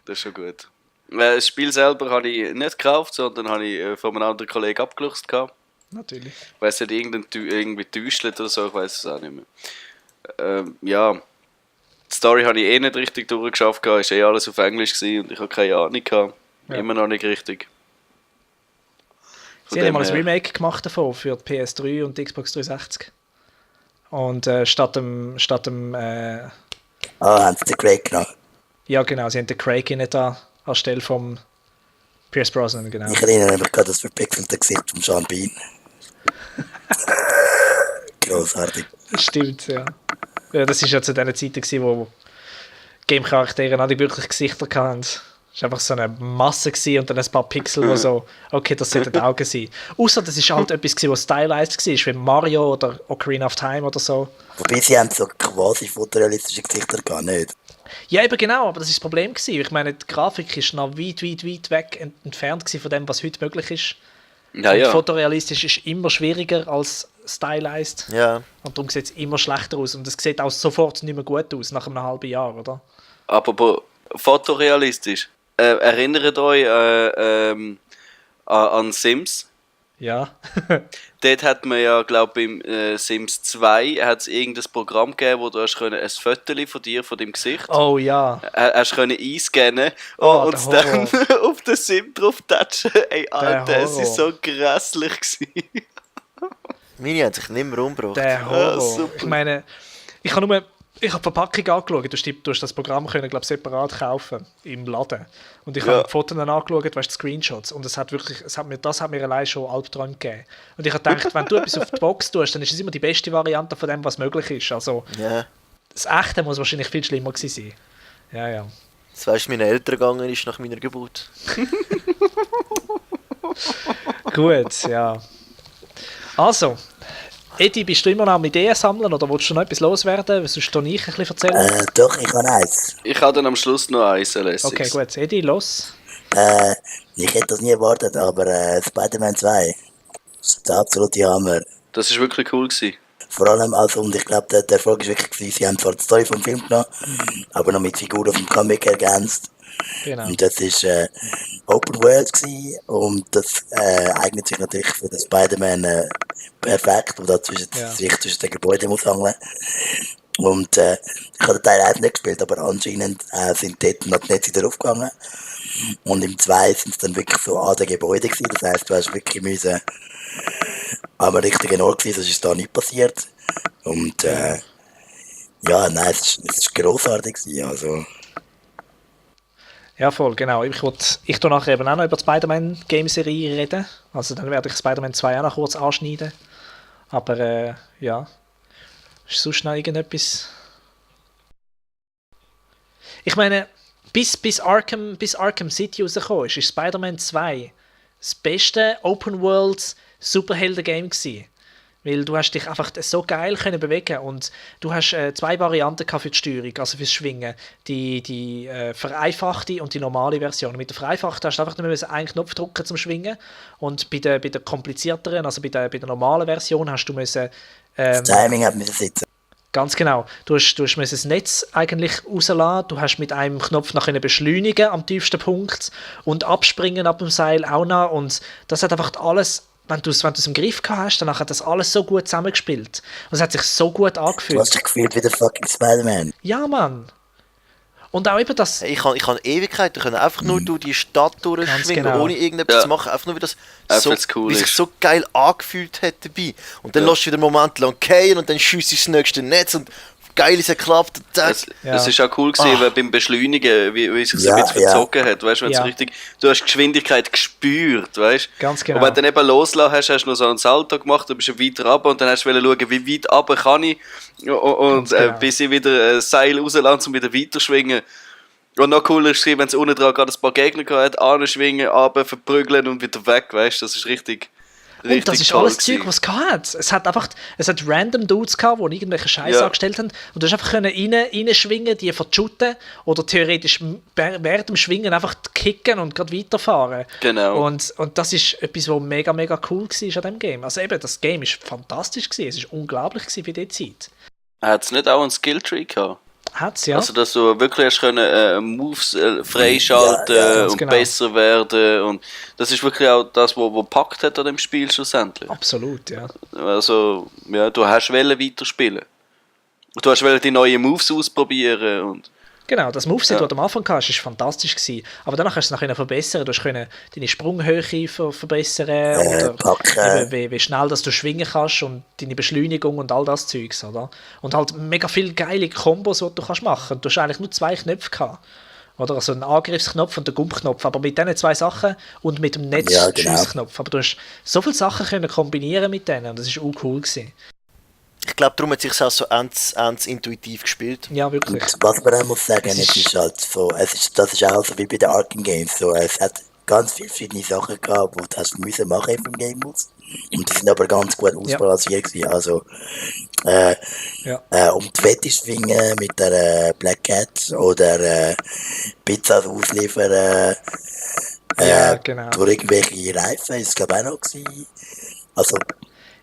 Das ist schon gut. Das Spiel selber habe ich nicht gekauft, sondern habe ich von einem anderen Kollegen abgeluchst gehabt. Natürlich. Weil es hat irgendwie täuschelt oder so, ich weiß es auch nicht mehr. Ja, die Story habe ich eh nicht richtig durchgeschafft, es war eh alles auf Englisch gewesen und ich habe keine Ahnung gehabt. Ja. Immer noch nicht richtig. Sie haben ja mal ein her- Remake gemacht davon für die PS3 und die Xbox 360. Und statt dem Haben sie den Craig genommen. ja genau, sie haben den Craig nicht da anstelle vom Pierce Brosnan, genau. Ich erinnere mich gerade das verpixelte Gesicht von Sean Bean. Großartig. Das stimmt, ja. Ja, das war ja zu den Zeiten, gewesen, wo Game-Charaktere noch nicht wirklich Gesichter hatten. Es war einfach so eine Masse gewesen und dann ein paar Pixel, wo so, okay, das sollten die Augen sein. Außer das war halt etwas, gewesen, was stylized war, wie Mario oder Ocarina of Time oder so. Wobei sie haben so quasi fotorealistische Gesichter gehabt, nicht? Ja, eben genau, aber das ist das Problem gewesen. Ich meine, die Grafik ist noch weit weg entfernt gewesen von dem, was heute möglich ist. Ja, Und ja. fotorealistisch ist immer schwieriger als stylized. Ja. Und darum sieht es immer schlechter aus. Und es sieht auch sofort nicht mehr gut aus, nach einem halben Jahr, oder? Aber fotorealistisch. Erinnert euch an Sims? Ja. Dort hat man ja, glaube ich, im Sims 2 hat es irgendein Programm gegeben, wo du hast können ein Foto von dir, von deinem Gesicht, Oh ja. hast können einscannen Oh, und der dann auf den Sim drauf touchen. Ey, Alter, es Horror. ist so grässlich gewesen. Meine haben sich nicht mehr umgebracht. Der Horror. super. Ich meine, ich habe die Verpackung angeschaut. Du hast das Programm können, glaub, separat kaufen im Laden. Und ich Ja. habe die Fotos dann angeschaut, weißt, die Screenshots. Und das hat mir allein schon Albträume gegeben. Und ich habe gedacht, wenn du etwas auf die Box tust, dann ist es immer die beste Variante von dem, was möglich ist. Also, Ja. das Echte muss wahrscheinlich viel schlimmer gewesen sein. Ja, ja. Das weißt du, meinen Eltern gegangen ist nach meiner Geburt. Gut, ja. Also, Edi, bist du immer noch am Ideen sammeln oder willst du noch etwas loswerden? Sonst kann ich ein bisschen erzählen. Doch, ich habe eins. Ich habe dann am Schluss noch eins lässiges. Okay, gut. Edi, los. Ich hätte das nie erwartet, aber Spider-Man 2 ist der absolute Hammer. Das ist wirklich cool gewesen. Vor allem, also, und ich glaube, der Erfolg ist wirklich gewesen. Sie haben zwar die Story vom Film genommen, aber noch mit Figuren vom Comic ergänzt. Genau. Und das war Open World gewesen, und das eignet sich natürlich für den Spider-Man perfekt, wo da sich zwischen den Gebäuden muss hangeln. Und ich habe den Teil 1 nicht gespielt, aber anscheinend sind dort noch die Netze wieder aufgegangen. Und im 2 sind es dann wirklich so an den Gebäuden gewesen. Das heisst, du hast wirklich müssen am richtigen Ort gewesen, sonst ist da nicht passiert. Und ja, nein, es ist grossartig gewesen, also. Ja, voll, genau. Ich tu nachher eben auch noch über die Spider-Man-Game-Serie reden. Also dann werde ich Spider-Man 2 auch noch kurz anschneiden. Aber ja, ist sonst noch irgendetwas? Ich meine, bis Arkham City rausgekommen ist Spider-Man 2 das beste Open-World-Superhelden-Game gewesen. Weil du hast dich einfach so geil können bewegen und du hast zwei Varianten für die Steuerung, also fürs Schwingen. Die vereinfachte und die normale Version. Mit der vereinfachten hast du einfach nur einen Knopf drücken zum Schwingen und bei der komplizierteren, also bei der normalen Version hast du müssen... das Timing hat müssen sitzen. Ganz genau. Du musst das Netz eigentlich rauslassen. Du hast mit einem Knopf noch beschleunigen am tiefsten Punkt und abspringen ab dem Seil auch noch. Und das hat einfach alles... Wenn du es im Griff hast, dann hat das alles so gut zusammengespielt. Und es hat sich so gut angefühlt. Du hast dich gefühlt wie der fucking Spider-Man. Ja, Mann. Und auch eben das... Ich kann Ewigkeiten können einfach nur durch die Stadt durchschwingen, genau. ohne irgendetwas zu machen. Einfach nur, wie das so, cool wie sich ist. so geil angefühlt hat dabei. Und dann lässt du wieder einen Moment lang fallen und dann schiessst du das nächste Netz und geil ist geklappt. Es ist auch cool gewesen, weil beim Beschleunigen, wie es sich so ein bisschen verzogen hat, weißt du, wenn so richtig, du hast Geschwindigkeit gespürt, weißt du? Ganz genau. Und wenn du dann eben losgelassen hast, hast du noch so einen Salto gemacht, du bist ja weiter runter und dann hast du schauen, wie weit runter kann ich und genau. bis ich wieder ein Seil rauslasse und wieder weiterschwingen. Und noch cooler ist es, wenn es unten dran gerade ein paar Gegner gehabt hat, anschwingen, runter, verprügeln und wieder weg, weißt du, das ist richtig. Und das ist alles Zeug, was es hat. Es hat random Dudes gehabt, die irgendwelche Scheiße angestellt haben. Und du hast einfach reinschwingen, die verschütten oder theoretisch während dem Schwingen einfach kicken und gerade weiterfahren. Genau. Und das ist etwas, was mega, mega cool war an diesem Game. Also eben, das Game war fantastisch gewesen. Es war unglaublich gewesen für diese Zeit. Hat es nicht auch einen Skilltree gehabt? Hat's, ja. Also, dass du wirklich hast können, Moves freischalten und genau. besser werden. Und das ist wirklich auch das, was gepackt hat an dem Spiel schlussendlich. Absolut, ja. Also, ja, du hast weiterspielen. Du hast die neuen Moves ausprobieren. Und Genau, das Moveset, das du am Anfang hast, war fantastisch gewesen. Aber danach hast du es noch verbessern. Du hast deine Sprunghöhe verbessern oder wie schnell dass du schwingen kannst und deine Beschleunigung und all das Zeugs, oder? Und halt mega viele geile Kombos, die du kannst machen. Du hast eigentlich nur 2 Knöpfe gehabt. Oder? Also einen Angriffsknopf und einen Gumpknopf. Aber mit diesen 2 Sachen und mit dem Netzschussknopf. Aber du hast so viele Sachen können kombinieren mit denen und das war auch cool gewesen. Ich glaube, darum hat es sich auch so ends intuitiv gespielt. Ja, wirklich. Und was man auch muss sagen, es ist halt so, das ist auch so wie bei den Arkham Games so, es hat ganz viele verschiedene Sachen gehabt, die du hast müssen machen im Game Modus. Und die sind aber ganz gut ausbalanciert gewesen. Also, um die Wette schwingen mit der Black Cat oder Pizzas ausliefern, genau. durch irgendwelche Reifen, ist es glaube ich auch noch gewesen. Also,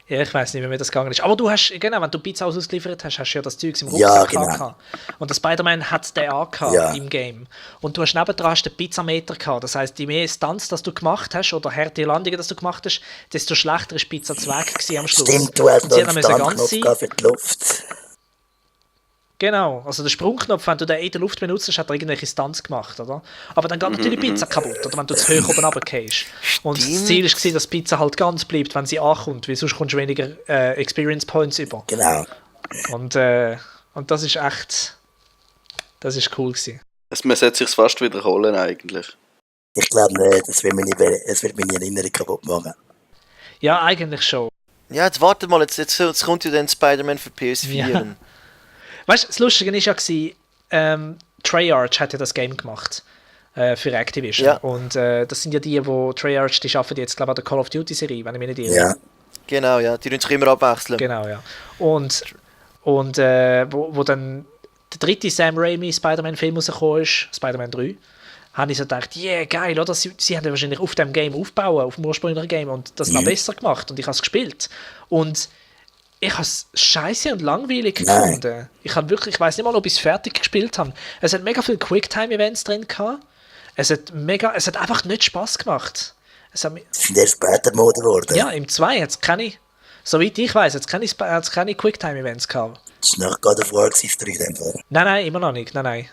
Ja, ich weiss nicht, wie mir das gegangen ist. Aber du hast, genau, wenn du Pizza ausgeliefert hast, hast du ja das Zeugs im Rucksack gehabt. Und der Spider-Man hat den angehabt im Game. Und du hast nebendran den Pizzameter gehabt. Das heisst, je mehr Stunts, das du gemacht hast, oder härtere Landungen, das du gemacht hast, desto schlechter ist Pizza zu Weg gewesen am Schluss. Stimmt, du hast noch einen Standknopf für die Luft. Genau, also der Sprungknopf, wenn du den in der Luft benutzt, hat er irgendwelche Stunts gemacht, oder? Aber dann geht natürlich die Pizza kaputt, oder wenn du zu hoch oben runtergehst. Und das Ziel war, dass die Pizza halt ganz bleibt, wenn sie ankommt, weil sonst kommst du weniger Experience Points über. Genau. Und das ist echt... Das ist cool gewesen. man sollte sich fast wiederholen eigentlich. Ich glaube nicht, es wird meine Erinnerung kaputt machen. Ja, eigentlich schon. Ja, jetzt warte mal, jetzt kommt ja dann Spider-Man für PS4. Ja. Weißt du, das Lustige war ja, Treyarch hat ja das Game gemacht für Activision. Ja. Und das sind ja die Treyarch, die arbeiten jetzt, glaube ich, an der Call of Duty-Serie, wenn ich mich nicht irre. Ja. Genau, ja, die tun sich immer abwechseln. Genau, ja. Und wo dann der dritte Sam Raimi Spider-Man-Film rausgekommen ist, Spider-Man 3, habe ich so gedacht, yeah, geil, oder? Sie haben ja wahrscheinlich auf dem Game aufbauen, auf dem ursprünglichen Game, und das noch besser gemacht. Und ich habe es gespielt. Und ich habe es scheiße und langweilig gefunden. Ich weiss nicht mal, ob ich es fertig gespielt habe. Es hat mega viele Quicktime-Events drin gehabt. Es hat einfach nicht Spass gemacht. Sie sind erst später Mode geworden. Ja, im 2 hat es keine, soweit ich weiß, hat's keine Quicktime-Events gehabt. Das war nach God of War 3 in dem Fall. Nein, immer noch nicht, nein.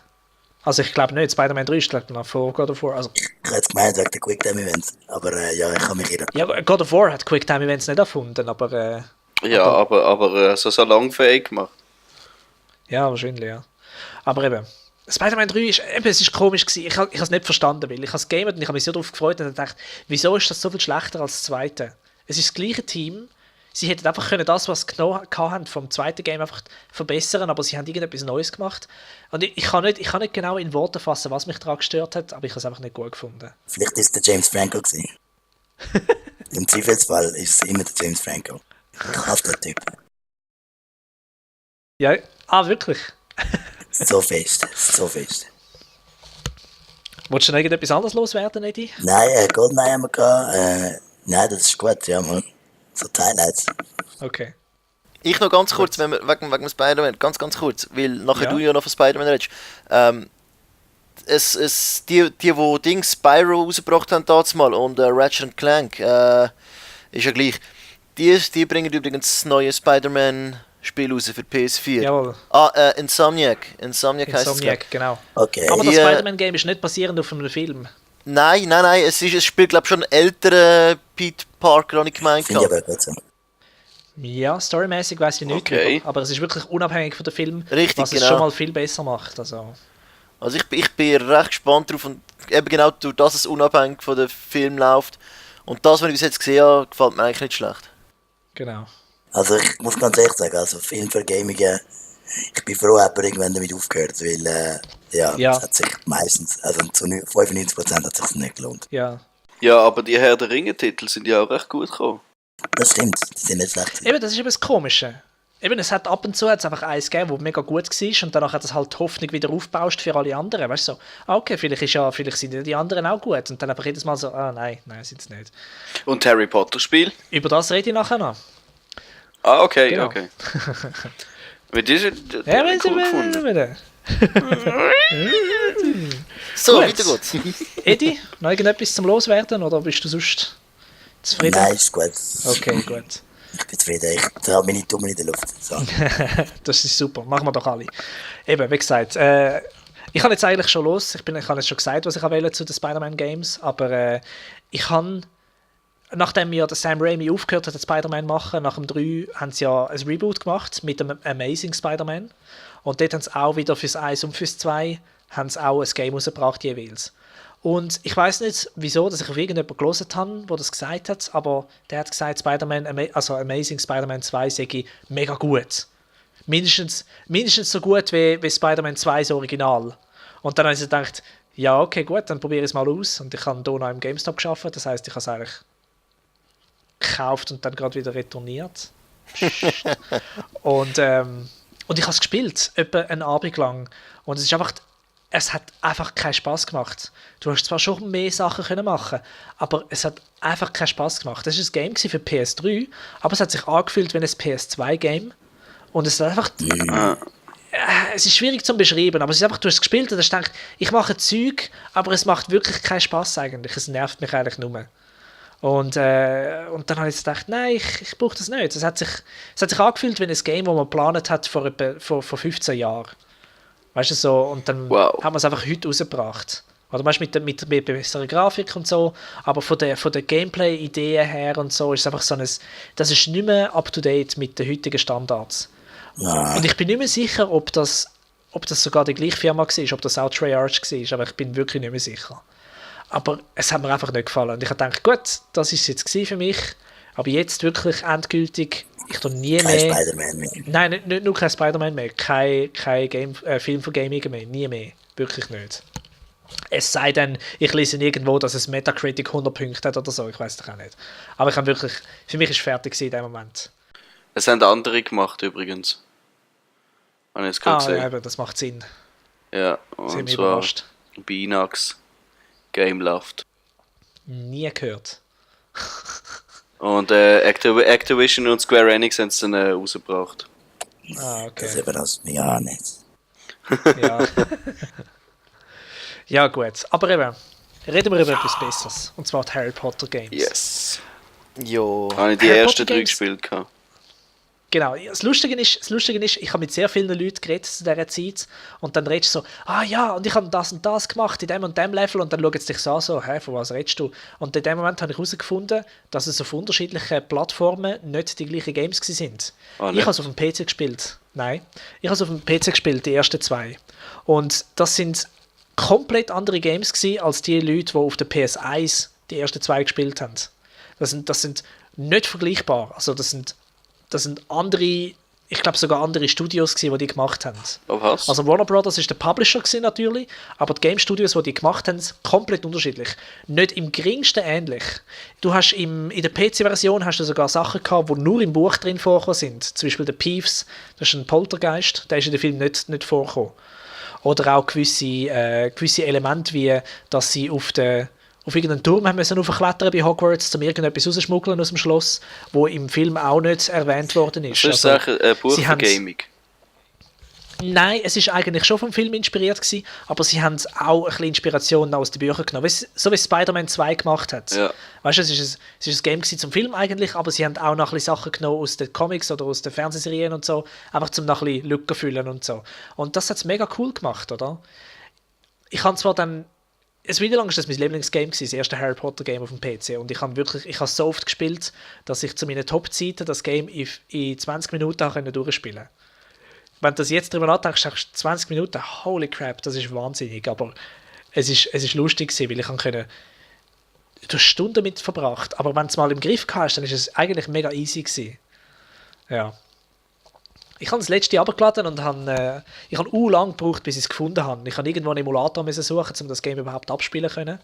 Also ich glaube nicht, Spider-Man 3 ist glaub ich, noch vor God of War. Also, Ich hätte es gemeint wegen der Quicktime-Events. Aber ja, ich kann mich irren. ja, God of War hat Quicktime-Events nicht erfunden, aber aber so salonfähig gemacht. ja, wahrscheinlich, ja. Aber eben, Spider-Man 3 es ist komisch gewesen. Ich habe es nicht verstanden, weil ich habe es gegamet und ich habe mich so darauf gefreut und dachte, wieso ist das so viel schlechter als das zweite? Es ist das gleiche Team. Sie hätten einfach können das, was sie genommen haben vom zweiten Game, einfach verbessern, aber sie haben irgendetwas Neues gemacht. Und ich kann nicht genau in Worte fassen, was mich daran gestört hat, aber ich habe es einfach nicht gut gefunden. Vielleicht ist es der James Franco gewesen. Im Zweifelsfall ist es immer der James Franco. Ich hasse den Typ. Ja, wirklich? So fest. Wolltest du noch irgendetwas anderes loswerden, Eddie? Nein, Goldeneye haben wir gehabt. Nein, das ist gut, ja, man. So die Highlights. Okay. Ich noch ganz kurz, wenn wir, wegen Spider-Man, ganz kurz, weil nachher Ja. du ja noch von Spider-Man redest. Die Dings Spyro rausgebracht haben damals mal und Ratchet Clank, ist ja gleich. Die bringen übrigens das neue Spider-Man-Spiel raus für PS4. Jawohl, Insomniac heisst es. Insomniac, genau. Okay. Aber das Die, Spider-Man-Game ist nicht basierend auf einem Film. Nein, es spielt glaube ich schon einen älteren Peter Parker, habe ich gemeint. Finde ich aber gut so. Ja, storymäßig weiß ich nicht, Okay. aber es ist wirklich unabhängig von dem Film, Richtig, was es genau. schon mal viel besser macht. Also, Also ich bin recht gespannt drauf und eben genau durch das es unabhängig von dem Film läuft. Und das, was ich bis jetzt gesehen habe, gefällt mir eigentlich nicht schlecht. genau. Also ich muss ganz ehrlich sagen, also Film für Gaming, ich bin froh, dass er irgendwann damit aufgehört, weil Ja. es hat sich meistens, also zu 95% hat es sich nicht gelohnt. Ja. Ja, aber die Herr der Ringe-Titel sind ja auch recht gut gekommen. Das stimmt, die sind nicht schlecht. Eben, das ist eben das Komische. Eben, es hat ab und zu einfach eins gegeben, das mega gut war und danach hat es halt die Hoffnung wieder aufgebaut für alle anderen. Weißt du, so, okay, vielleicht sind ja die anderen auch gut und dann einfach jedes Mal so, nein, sind es nicht. Und Harry Potter-Spiel? Über das rede ich nachher noch. Ah, okay, Genau. okay. Weil die sind Ja, cool gefunden. So, Gut. weiter geht's. Eddie, noch irgendetwas zum Loswerden oder bist du sonst zufrieden? Nein, ist gut. Okay, gut. Ich bin zufrieden, ich habe meine Daumen in der Luft. So. Das ist super, machen wir doch alle. Eben, wie gesagt, ich habe jetzt eigentlich schon los. Ich habe jetzt schon gesagt, was ich wollte zu den Spider-Man Games, aber ich habe, nachdem ja der Sam Raimi aufgehört hat, den Spider-Man machen, nach dem 3 haben sie ja ein Reboot gemacht mit dem Amazing Spider-Man und dort haben sie auch wieder fürs 1 und fürs 2 haben sie auch ein Game rausgebracht jeweils. Und ich weiß nicht, wieso, dass ich auf irgendjemanden gelesen habe, der das gesagt hat, aber der hat gesagt, Amazing Spider-Man 2 sei mega gut. Mindestens so gut wie Spider-Man 2 das Original. Und dann habe ich gedacht, ja, okay, gut, dann probiere ich es mal aus. Und ich habe hier noch im GameStop gearbeitet, das heisst, ich habe es eigentlich gekauft und dann gerade wieder retourniert. und ich habe es gespielt, etwa einen Abend lang. Und es hat einfach keinen Spass gemacht. Du hast zwar schon mehr Sachen können machen, aber es hat einfach keinen Spass gemacht. Das war ein Game für PS3, aber es hat sich angefühlt wie ein PS2-Game. Und es ist einfach... Es ist schwierig zu beschreiben, aber es ist einfach, du hast es gespielt und hast gedacht, ich mache Zeug, aber es macht wirklich keinen Spass eigentlich. Es nervt mich eigentlich nur. Und dann habe ich gedacht, nein, ich brauche das nicht. Es hat sich angefühlt wie ein Game, das man geplant hat vor 15 Jahren. Weißt du, so, und dann Wow. haben wir es einfach heute rausgebracht. Oder weißt, mit besserer Grafik und so, aber von der Gameplay-Ideen her und so ist es einfach so das ist nicht mehr up-to-date mit den heutigen Standards. Ja. Und ich bin nicht mehr sicher, ob das sogar die gleiche Firma war, ob das auch Treyarch war, aber ich bin wirklich nicht mehr sicher. Aber es hat mir einfach nicht gefallen. Und ich habe gedacht, gut, das war es jetzt für mich, aber jetzt wirklich endgültig, ich tue nie Kein mehr... Spider-Man mehr. Nein, nicht nur kein Spider-Man mehr, kein Film von Gaming mehr, nie mehr, wirklich nicht. Es sei denn, ich lese irgendwo, dass es Metacritic 100 Punkte hat oder so, ich weiß doch auch nicht. Aber ich habe wirklich, für mich ist es fertig in dem Moment. Es haben andere gemacht übrigens. Habe ich jetzt gerade Ja, gesehen. eben, das macht Sinn. Ja, Sie und haben mich zwar überrascht. Binax Gameloft. Nie gehört. Und Activision und Square Enix haben es dann rausgebracht. Ah, Das okay. überrascht mich ja nicht. Ja. Ja, gut. Aber eben, reden wir über etwas Besseres. Und zwar die Harry Potter Games. Yes. Jo. Habe ich die Harry ersten Potter 3 Games? gespielt gehabt. Genau, das Lustige ist, ich habe mit sehr vielen Leuten geredet zu dieser Zeit und dann redest du so, und ich habe das und das gemacht in dem und dem Level und dann schauen sie dich so an, so, von was redest du? Und in dem Moment habe ich herausgefunden, dass es auf unterschiedlichen Plattformen nicht die gleichen Games sind. Ah, Ich nicht? habe es auf dem PC gespielt. Nein, ich habe es auf dem PC gespielt, die ersten 2. Und das sind komplett andere Games gewesen, als die Leute, die auf der PS1 die ersten 2 gespielt haben. Das sind nicht vergleichbar. Also das sind andere, ich glaube sogar andere Studios gewesen, die gemacht haben. Oh, was? Also Warner Brothers ist der Publisher gewesen, natürlich, aber die Game Studios, die gemacht haben, komplett unterschiedlich. Nicht im geringsten ähnlich. Du hast in der PC-Version hast du sogar Sachen gehabt, die nur im Buch drin vorgekommen sind. Zum Beispiel der Peeves, das ist ein Poltergeist, der ist in dem Film nicht vorgekommen. Oder auch gewisse Elemente, wie dass sie auf irgendeinen Turm haben müssen aufklettern bei Hogwarts, um irgendetwas rauszuschmuggeln aus dem Schloss, wo im Film auch nicht erwähnt worden ist. Das ist Also, sicher ein Buch sie für haben's- Gaming. Nein, es ist eigentlich schon vom Film inspiriert gewesen, aber sie haben auch ein bisschen Inspiration aus den Büchern genommen, so wie Spider-Man 2 gemacht hat. Ja. Weißt du, es ist ein Game gewesen zum Film eigentlich, aber sie haben auch noch ein bisschen Sachen genommen aus den Comics oder aus den Fernsehserien und so, einfach zum noch ein bisschen Lücken füllen und so. Und das hat es mega cool gemacht, oder? Ich habe zwar dann es war lang ist das mein Lieblingsgame gewesen, das erste Harry Potter Game auf dem PC und ich habe so oft gespielt, dass ich zu meinen Top-Zeiten das Game in 20 Minuten durchspielen konnte. Wenn du das jetzt darüber nachdenkst, sagst du 20 Minuten, holy crap, das ist wahnsinnig, aber es ist lustig gewesen, weil ich du hast Stunden damit verbracht, aber wenn du es mal im Griff hast, dann ist es eigentlich mega easy gewesen. Ja. Ich habe das letzte runtergeladen und ich habe lange gebraucht, bis ich es gefunden habe. Ich habe irgendwo einen Emulator suchen, um das Game überhaupt abspielen zu können.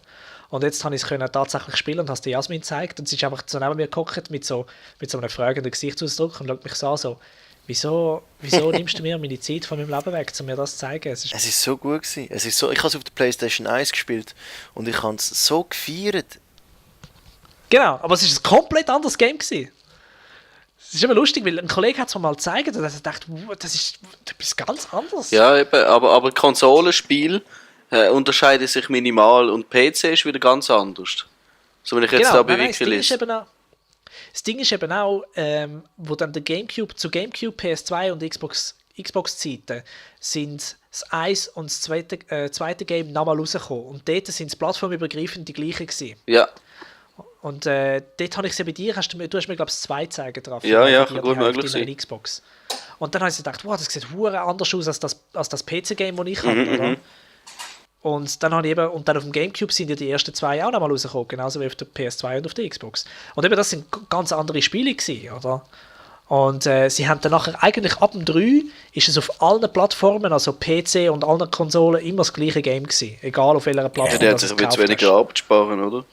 Und jetzt habe ich es tatsächlich spielen und habe es der Jasmin gezeigt. Und sie ist einfach so neben mir gehockt mit so einem fragenden Gesichtsausdruck und schaut mich so an, so, wieso nimmst du mir meine Zeit von meinem Leben weg, um mir das zu zeigen? Es Es ist so gut gewesen. Ich habe es auf der PlayStation 1 gespielt und ich habe es so gefeiert. Genau, aber es ist ein komplett anderes Game gewesen. Es ist immer lustig, weil ein Kollege hat es mir mal gezeigt und er dachte, wow, das ist etwas ganz anderes. Ja, eben, aber Konsolenspiel unterscheiden sich minimal und PC ist wieder ganz anders. So wenn ich jetzt da bei Wiki lese. Das Ding ist eben auch, wo dann der GameCube, zu GameCube, PS2 und Xbox-Zeiten sind das 1 und das zweite Game nochmal rausgekommen. Und dort sind es plattformübergreifend die gleichen gewesen. Ja, Und dort habe ich es bei dir, du hast mir glaube ich das 2 zeigen drauf. Ja, kann gut möglich sein. Xbox. Und dann habe ich gedacht, wow, das sieht verdammt anders aus als das PC-Game, das ich habe, oder? Und dann habe ich eben, und dann auf dem GameCube sind ja die ersten 2 auch nochmal rausgekommen, genauso wie auf der PS2 und auf der Xbox. Und eben das sind ganz andere Spiele gewesen, oder? Und sie haben dann nachher, eigentlich ab dem 3 ist es auf allen Plattformen, also PC und allen Konsolen, immer das gleiche Game gewesen. Egal auf welcher Plattform der hat das sich du ein bisschen gekauft weniger hast. absparen, oder?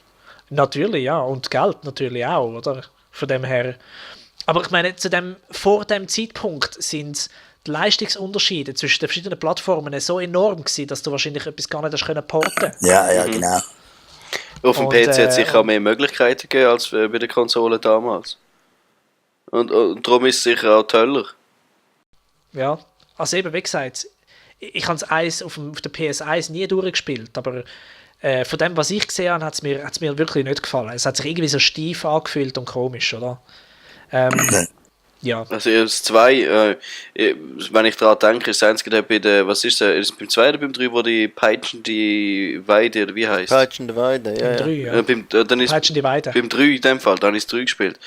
Natürlich, ja. Und Geld natürlich auch, oder? Von dem her. Aber ich meine, vor dem Zeitpunkt sind die Leistungsunterschiede zwischen den verschiedenen Plattformen so enorm gewesen, dass du wahrscheinlich etwas gar nicht hast können porten. Ja, genau. Auf dem Und, PC hat es sicher auch mehr Möglichkeiten gegeben als bei den Konsolen damals. Und darum ist es sicher auch teurer. Ja, also eben, wie gesagt, ich habe es auf der PS1 nie durchgespielt, aber von dem, was ich gesehen habe, hat es mir wirklich nicht gefallen. Es hat sich irgendwie so steif angefühlt und komisch, oder? Ja. Also das 2, wenn ich daran denke, ist das einzige bei der, was ist das, ist es beim 2 oder beim 3, wo die Peitschen die Weide, oder wie heisst Peitschende Weide, ja. Drei, Ja. ja. Dann ist Peitschen die Weide. beim 3 in dem Fall, dann ist 3 gespielt.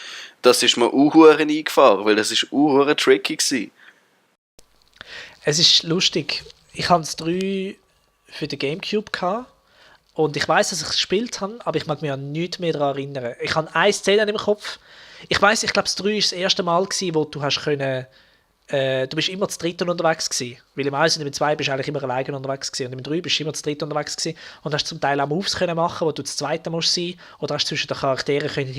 Das ist mir Uhuren eingefahren, weil das ist Uhuren tricky gewesen. Es ist lustig. Ich hatte das 3 für den Gamecube gehabt, und ich weiß, dass ich es gespielt habe, aber ich mag mich an nichts mehr daran erinnern. Ich habe eine Szene im Kopf. Ich glaube, das 3 war das erste Mal, wo du hast können. Du bist immer zu dritt unterwegs gewesen. Weil im 1 und im 2 bist du eigentlich immer alleine unterwegs gewesen. Und im 3 bist du immer zu dritt unterwegs gewesen. Und hast zum Teil auch Moves können machen, wo du das zweite musst sein. Oder hast zwischen den Charakteren können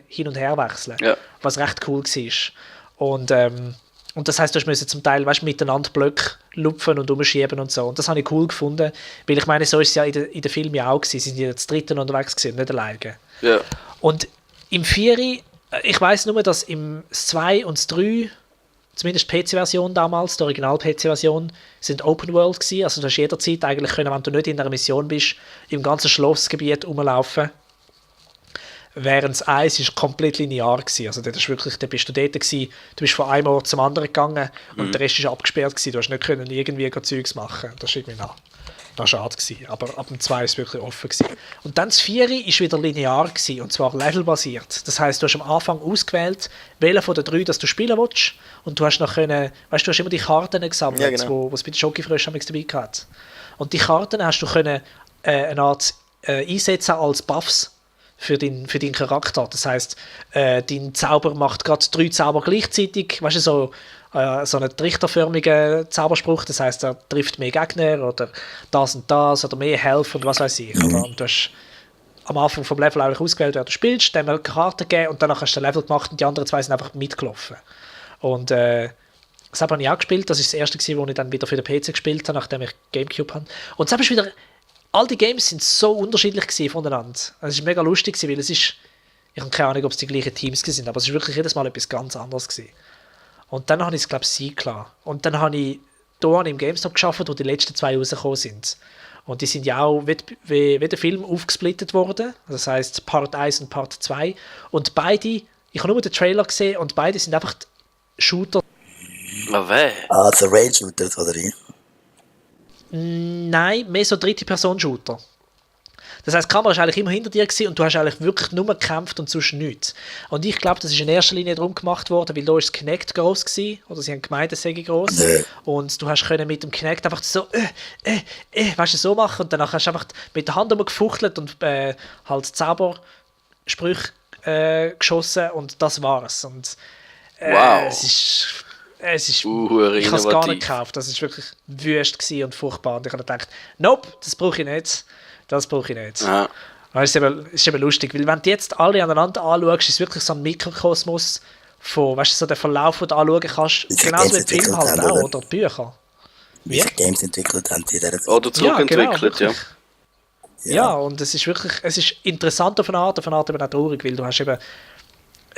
hin und her wechseln. Ja. Was recht cool war. Und das heisst, du musst zum Teil miteinander Blöcke lupfen und umschieben und so. Und das habe ich cool gefunden. Weil ich meine, so ist es ja in den Filmen ja auch gewesen. Sie sind ja zu dritt unterwegs gewesen, nicht alleine. Ja. Und im 4, ich weiss nur, dass im 2 und das 3 zumindest die PC-Version damals, die Original-PC-Version, sind Open World gewesen. Also du hast jederzeit eigentlich können, wenn du nicht in einer Mission bist, im ganzen Schlossgebiet rumlaufen. Während das 1 ist komplett linear gewesen. Also da bist du dort gewesen, du bist von einem Ort zum anderen gegangen und der Rest ist abgesperrt gewesen. Du hast nicht können irgendwie Zeugs machen. Das war irgendwie schade gewesen. Aber ab dem 2 war es wirklich offen gewesen. Und dann das 4 ist wieder linear gewesen, und zwar levelbasiert. Das heisst, du hast am Anfang ausgewählt, welchen von den 3 dass du spielen willst, und du hast noch können, weißt du, hast immer die Karten gesammelt, ja, genau, wo es bei den Schokofröschen dabei gehabt. Und die Karten hast du können eine Art einsetzen als Buffs für deinen Charakter. Das heisst, dein Zauber macht gerade 3 Zauber gleichzeitig, weißt du, so einen trichterförmigen Zauberspruch, das heisst, er trifft mehr Gegner oder das und das oder mehr Health und was weiß ich. Oder? Und du hast am Anfang vom Level eigentlich ausgewählt, wer du spielst, dann eine Karte gegeben und danach hast du ein Level gemacht und die anderen 2 sind einfach mitgelaufen. Und das habe ich auch gespielt, das war das erste, wo ich dann wieder für den PC gespielt habe, nachdem ich Gamecube hatte. Und das ist wieder, all die Games sind so unterschiedlich voneinander. Es war mega lustig, weil es ist, ich habe keine Ahnung, ob es die gleichen Teams sind, aber es war wirklich jedes Mal etwas ganz anderes gewesen. Und dann habe ich es, glaube ich, sein gelassen. Und dann habe ich hier im GameStop gearbeitet, wo die letzten 2 rausgekommen sind. Und die sind ja auch wie der Film aufgesplittet worden. Das heisst Part 1 und Part 2. Und beide, ich habe nur den Trailer gesehen und beide sind einfach Shooter. Also Rail-Shooters, oder wie? Nein, mehr so Dritte-Person-Shooter. Das heisst, die Kamera war eigentlich immer hinter dir gewesen und du hast eigentlich wirklich nur gekämpft und sonst nichts. Und ich glaube, das ist in erster Linie darum gemacht worden, weil da ist das Kinect gross gewesen, oder sie haben gemeint, es sei gross. Nee. Und du hast können mit dem Kinect einfach so, weißt du, so machen, und danach hast du einfach mit der Hand gefuchtelt und halt Zaubersprüche geschossen und das war's. Und wow. Es ist ich habe es gar nicht gekauft. Das war wirklich wüst und furchtbar. Und ich habe gedacht, nope, das brauche ich nicht. Das brauche ich nicht. Ja. Das ist eben lustig, weil wenn du jetzt alle aneinander anschaust, ist es wirklich so ein Mikrokosmos von, weißt du, so den Verlauf, den du anschauen kannst. Genauso wie Film halt auch, oder die Bücher. Wie viele Games entwickelt haben die? Oder zurückentwickelt, ja. Ja, und es ist wirklich, es ist interessant auf eine Art eben auch traurig, weil du hast eben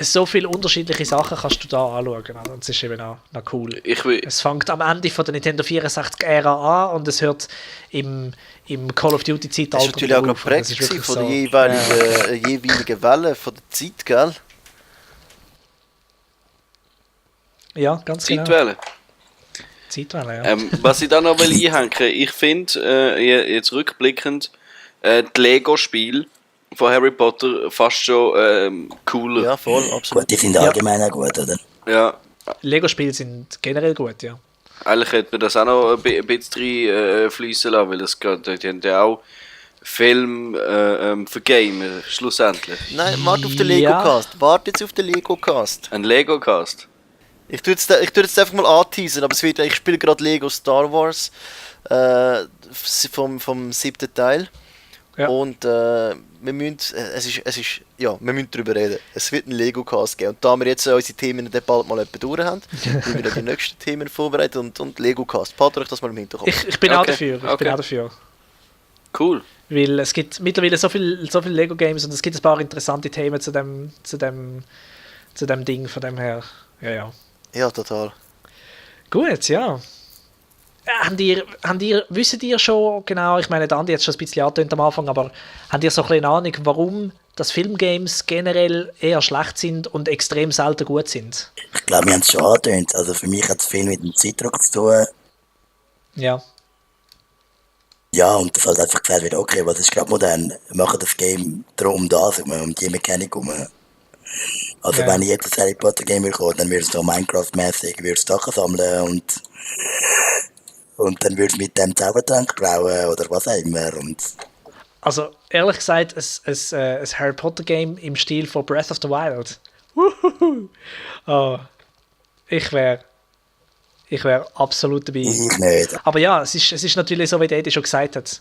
so viele unterschiedliche Sachen kannst du da anschauen. Also das ist eben auch cool. Es fängt am Ende von der Nintendo 64-Ära an und es hört im Call of Duty-Zeitalter auf. Das ist natürlich auch geprägt von der jeweiligen Welle von der Zeit, gell? Ja, ganz Zeitwelle. genau. Zeitwelle, ja. Was ich da noch einhängen will, ich finde, jetzt rückblickend, die Lego-Spiele von Harry Potter fast schon cooler. Ja, voll, absolut. Gut, die sind allgemein auch gut, oder? Ja. Lego-Spiele sind generell gut, ja. Eigentlich hätte man das auch noch ein bisschen reinfließen lassen, weil die haben ja auch Film für Gamer, schlussendlich. Nein, warte auf den Lego-Cast. Warte jetzt auf den Lego-Cast. Ein Lego-Cast? Ich tue jetzt einfach mal anteasen, aber ich spiele gerade Lego Star Wars vom 7. Teil. Ja. Und wir müssen darüber reden. Es wird einen Lego-Cast geben. Und da wir jetzt unsere Themen dann bald mal durch haben, müssen wir die nächsten Themen vorbereiten und Lego-Cast. Behaltet euch das mal im Hinterkopf. Ich bin auch dafür. Bin auch dafür. Cool. Weil es gibt mittlerweile so viele Lego-Games und es gibt ein paar interessante Themen zu dem Ding, von dem her. Ja. Ja, total. Gut, ja. Wisst ihr schon genau, ich meine, der Andi hat es schon ein bisschen angetönt am Anfang, aber habt ihr so eine Ahnung, warum dass Filmgames generell eher schlecht sind und extrem selten gut sind? Ich glaube, wir haben es schon angetönt. Also für mich hat es viel mit dem Zeitdruck zu tun. Ja. Ja, und das halt einfach gesagt wird, okay, was ist gerade modern? Wir machen das Game darum um die Mechanik herum. Also wenn ich jetzt ein Harry Potter Game will kommen, dann würdest du Minecraft-mäßig Sachen sammeln und dann würdest du mit dem Zaubertrank brauen oder was auch immer. Also ehrlich gesagt, ein Harry Potter Game im Stil von Breath of the Wild. Oh, ich wäre absolut dabei. Ich nicht. Aber ja, es ist natürlich so, wie der Eddie schon gesagt hat.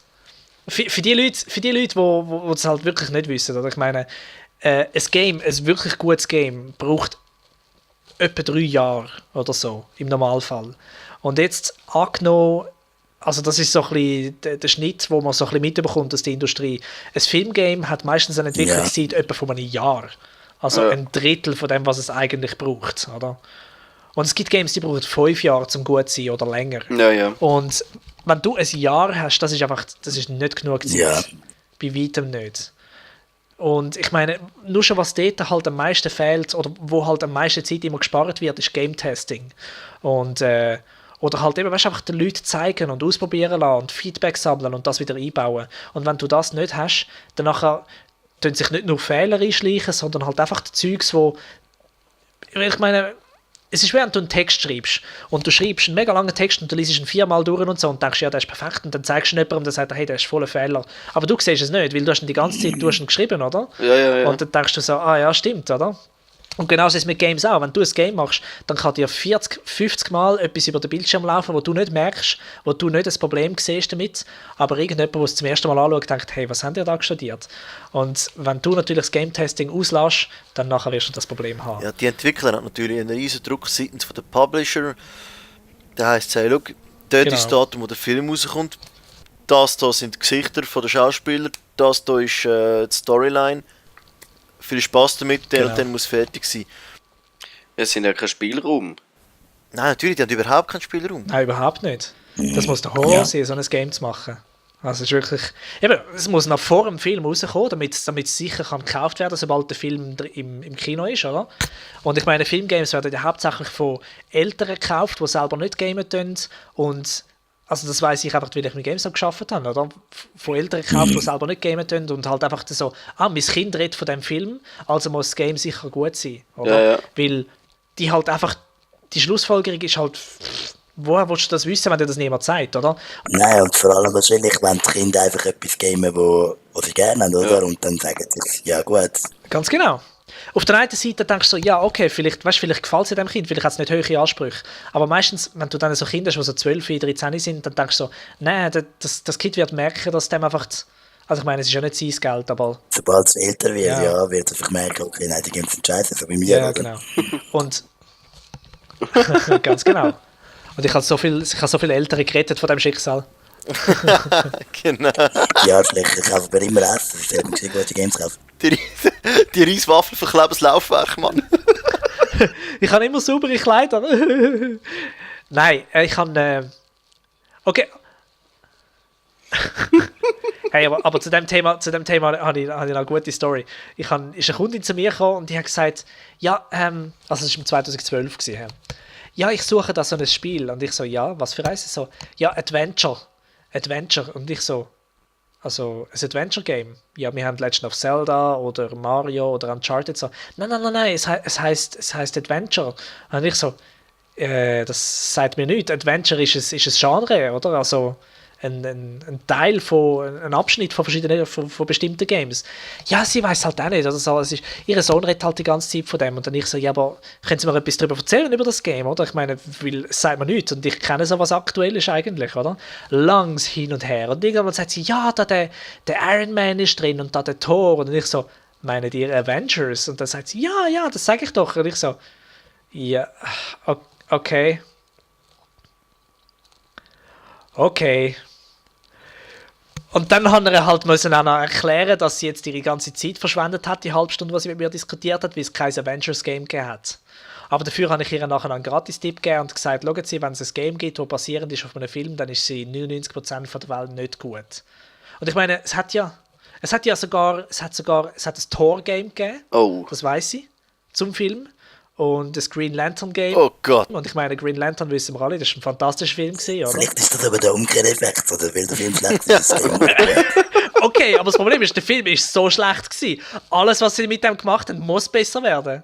Für die Leute, die es halt wirklich nicht wissen, oder? Ich meine, ein wirklich gutes Game braucht etwa 3 Jahre oder so, im Normalfall. Und jetzt angenommen, also das ist so ein bisschen der Schnitt, wo man so ein bisschen mitbekommt aus der Industrie. Ein Filmgame hat meistens eine Entwicklungszeit etwa von einem Jahr. Also ein Drittel von dem, was es eigentlich braucht, oder? Und es gibt Games, die brauchen 5 Jahre, um gut zu sein oder länger. Ja. Und wenn du ein Jahr hast, das ist nicht genug Zeit. Ja. Bei weitem nicht. Und ich meine, nur schon was dort halt am meisten fehlt, oder wo halt am meisten Zeit immer gespart wird, ist Game Testing. Und, oder halt eben, weißt du, einfach den Leuten zeigen und ausprobieren lassen und Feedback sammeln und das wieder einbauen. Und wenn du das nicht hast, dann nachher tun sich nicht nur Fehler einschleichen, sondern halt einfach die Zeugs, wo ich meine, es ist, während du einen Text schreibst und du schreibst einen mega langen Text und du liest ihn 4-mal durch und so und denkst, ja, der ist perfekt und dann zeigst du ihn jemandem, der sagt, hey, der ist voller Fehler. Aber du siehst es nicht, weil du hast ihn die ganze Zeit geschrieben, oder? Ja. Und dann denkst du so, ah ja, stimmt, oder? Und genauso ist es mit Games auch. Wenn du ein Game machst, dann kann dir 40, 50 Mal etwas über den Bildschirm laufen, wo du nicht merkst, wo du nicht das Problem siehst damit, aber irgendjemand, der es zum ersten Mal anschaut, denkt, hey, was habt ihr da studiert? Und wenn du natürlich das Game-Testing auslässt, dann nachher wirst du das Problem haben. Ja, die Entwickler haben natürlich einen riesen Druck seitens von der Publisher. Da heisst es, hey, schau, dort ist das Datum, wo der Film rauskommt. Das da sind die Gesichter der Schauspieler, das da ist die Storyline. Viel Spaß damit, und dann muss fertig sein. Es sind ja kein Spielraum. Nein, natürlich, die haben überhaupt keinen Spielraum. Nein, überhaupt nicht. Das muss der Horror sein, so ein Game zu machen. Also es ist wirklich... Eben, es muss noch vor dem Film rauskommen, damit es sicher kann gekauft werden kann, sobald der Film im Kino ist, oder? Und ich meine, Filmgames werden ja hauptsächlich von Eltern gekauft, die selber nicht gamen können. Und also das weiss ich einfach, weil ich mit GameStop gearbeitet habe, oder? Von Eltern gekauft, die selber nicht gamen können und halt einfach so, mein Kind redet von dem Film, also muss das Game sicher gut sein, oder? Ja. Weil die halt einfach, die Schlussfolgerung ist halt, woher willst du das wissen, wenn dir das niemand sagt, oder? Nein, und vor allem wahrscheinlich, wenn die Kinder einfach etwas gamen, wo sie gerne haben, oder? Ja. Und dann sagen sie, ja gut. Ganz genau. Auf der einen Seite denkst du so, ja, okay, vielleicht gefällt es dem Kind, vielleicht hat es nicht hohe Ansprüche. Aber meistens, wenn du dann so Kinder hast, die so 12, 13 sind, dann denkst du so, nein, das Kind wird merken, dass dem einfach... Also ich meine, es ist ja nicht sein Geld, aber... Sobald es älter wird, wird es einfach merken, okay, nein, die Games sind scheiße, so wie mir. Ja, genau. Und... ganz genau. Und ich habe so viele Ältere gerettet von diesem Schicksal. Genau. Ja, vielleicht kaufen wir immer Essen, das ist eben gute Games kaufen. Die Reiswaffel verkleben das Laufwerk, Mann. Ich habe immer saubere Kleider. Nein, ich habe... Okay. Hey, aber zu dem Thema habe ich noch eine gute Story. Ist eine Kundin zu mir gekommen und die hat gesagt, ja, also es war 2012 gewesen, ja, ich suche da so ein Spiel. Und ich so, ja, was für eins? So, ja, Adventure. Und ich so, also ein Adventure-Game. Ja, wir haben Legend of Zelda oder Mario oder Uncharted. So, nein, es heisst Adventure. Und ich so, das sagt mir nichts. Adventure ist ein Genre, oder? Also ein Teil ein Abschnitt von verschiedenen, von bestimmten Games. Ja, sie weiß halt auch nicht. Also, ihr Sohn redet halt die ganze Zeit von dem. Und dann ich so, ja, aber können Sie mir etwas darüber erzählen, über das Game, oder? Ich meine, weil es sagt mir nichts. Und ich kenne so, was aktuell ist eigentlich, oder? Langs hin und her. Und irgendwann sagt sie, ja, da der Iron Man ist drin und da der Thor. Und ich so, meinen die Avengers? Und dann sagt sie, ja, das sage ich doch. Und ich so, ja, okay. Und dann haben wir halt müssen auch noch erklären, dass sie jetzt ihre ganze Zeit verschwendet hat, die halbe Stunde, was sie mit mir diskutiert hat, weil es kein Avengers-Game gegeben hat. Aber dafür habe ich ihr nachher einen Gratis-Tipp gegeben und gesagt, schauen Sie, wenn es ein Game gibt, das basierend ist auf einem Film, dann ist sie in 99% von der Welt nicht gut. Und ich meine, es hat sogar ein Thor-Game gegeben, das weiss ich, zum Film. Und das Green Lantern Game. Oh Gott. Und ich meine, Green Lantern wissen wir alle, das war ein fantastischer Film gewesen, oder? Vielleicht ist das aber der Umkehreffekt, oder? Weil der Film schlecht ist. Okay, aber das Problem ist, der Film ist so schlecht gewesen. Alles, was sie mit dem gemacht haben, muss besser werden.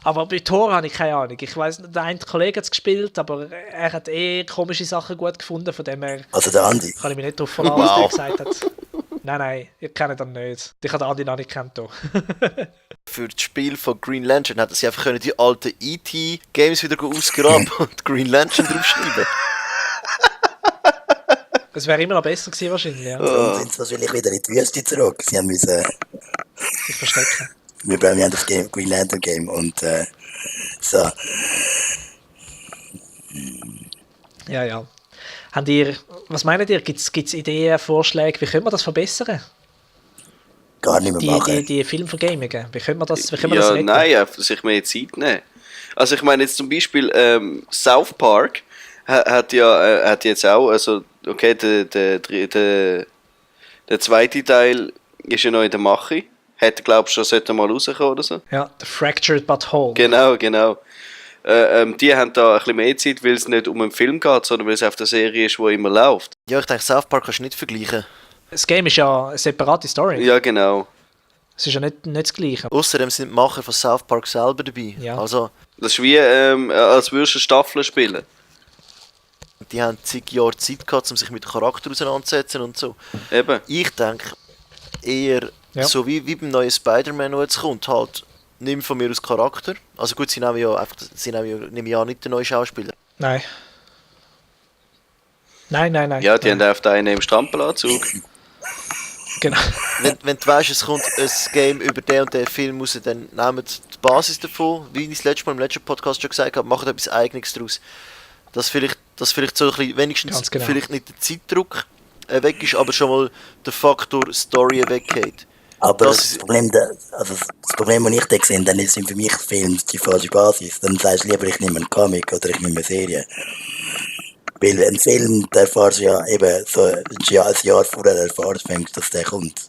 Aber bei Thor habe ich keine Ahnung. Ich weiss, der eine Kollege hat es gespielt, aber er hat komische Sachen gut gefunden, von dem her... Also der Andi? Kann ich mich nicht darauf verlassen, was er gesagt hat. Nein, ich kenne ihn nicht. Ich habe den Andi noch nicht gekannt. Für das Spiel von Green Lantern hätten sie einfach die alten E.T.-Games wieder ausgraben und Green Lantern draufschreiben. Das wäre immer noch besser gewesen wahrscheinlich, ja. Dann sind sie wahrscheinlich wieder in die Wüste zurück. Sie müssen sich verstecken. Wir haben das Green Lantern Game und so. Ja. Was meint ihr? Gibt es Ideen, Vorschläge? Wie können wir das verbessern? Gar nicht mehr machen. Die Filmvergamungen. Wie können wir das retten? Nein, einfach sich mehr Zeit nehmen. Also ich meine jetzt zum Beispiel South Park hat jetzt auch, also okay, der zweite Teil ist ja noch in der Mache. Hätte, glaubst du, sollte mal rauskommen oder so? Ja, The Fractured But Whole. Genau. Die haben da ein bisschen mehr Zeit, weil es nicht um einen Film geht, sondern weil es auf der Serie ist, die immer läuft. Ja, ich denke, South Park kannst du nicht vergleichen. Das Game ist ja eine separate Story. Ja, genau. Es ist ja nicht das Gleiche. Außerdem sind die Macher von South Park selber dabei. Ja. Also, Das ist wie, als würdest du eine Staffel spielen. die haben zig Jahre Zeit gehabt, um sich mit dem Charakter auseinanderzusetzen und so. Eben. Ich denke, eher Ja. so wie beim neuen Spider-Man, der jetzt kommt, halt, nimm von mir aus Charakter. Also gut, sie nehmen ja nehme ich an, nicht den neuen Schauspieler. Nein. Nein. Ja, die haben auf einen im Strampelanzug. Genau. Wenn du weißt, es kommt ein Game über den und den Film raus, dann nehmt die Basis davon, wie ich das letzte Mal im letzten Podcast schon gesagt habe, macht etwas Eigenes daraus. Dass vielleicht so ein bisschen, wenigstens Ganz genau. vielleicht nicht der Zeitdruck weg ist, aber schon mal der Faktor Story weggeht. Aber Das das ist- Problem, das Problem, das ich da sehe, dann sind für mich Filme die falsche Basis. Dann sagst du lieber, ich nehme einen Comic oder ich nehme eine Serie. Weil ein Film, der erfährst du ja eben so ein Jahr vorher erfährst, dass der kommt.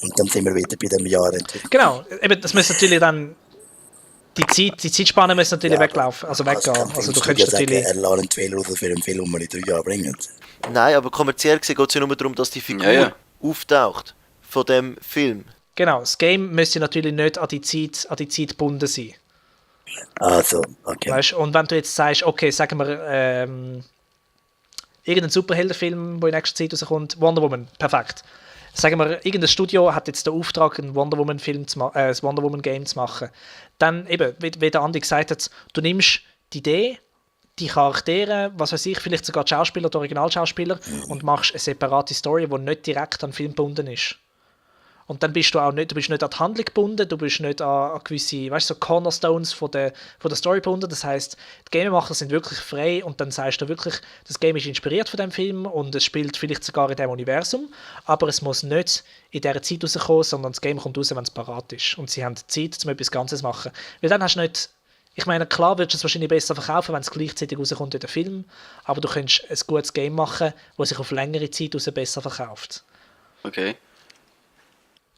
Und dann sind wir wieder bei dem Jahr entwickelt. Genau. Eben, das muss natürlich dann. Die Zeitspanne muss natürlich weglaufen. Also weggehen. Also du könntest natürlich. Er lässt einen Trailer raus für einen Film, den wir in 3 Jahren bringen. Nein, aber kommerziell gesehen geht es ja nur darum, dass die Figur Ja. auftaucht von dem Film. Genau, das Game müsste natürlich nicht an die Zeit gebunden sein. Also, okay. Weißt? Und wenn du jetzt sagst, okay, sagen wir, irgendein Superheldenfilm, der in nächster Zeit rauskommt, Wonder Woman, perfekt. Sagen wir, irgendein Studio hat jetzt den Auftrag, einen Wonder Woman Film ein Wonder Woman Game zu machen. Dann eben, wie der Andi gesagt hat, du nimmst die Idee, die Charaktere, was weiß ich, vielleicht sogar die Schauspieler, die Originalschauspieler und machst eine separate Story, die nicht direkt an den Film gebunden ist. Und dann bist du auch nicht, an die Handlung gebunden, du bist nicht an gewisse, weißt du, so Cornerstones von der Story gebunden. Das heisst, die Gamemacher sind wirklich frei und dann sagst du wirklich, das Game ist inspiriert von dem Film und es spielt vielleicht sogar in dem Universum, aber es muss nicht in dieser Zeit rauskommen, sondern das Game kommt raus, wenn es parat ist. Und sie haben Zeit, um etwas Ganzes zu machen. Weil dann hast du nicht, ich meine, klar würdest du es wahrscheinlich besser verkaufen, wenn es gleichzeitig rauskommt wie der Film, aber du könntest ein gutes Game machen, das sich auf längere Zeit raus besser verkauft. Okay.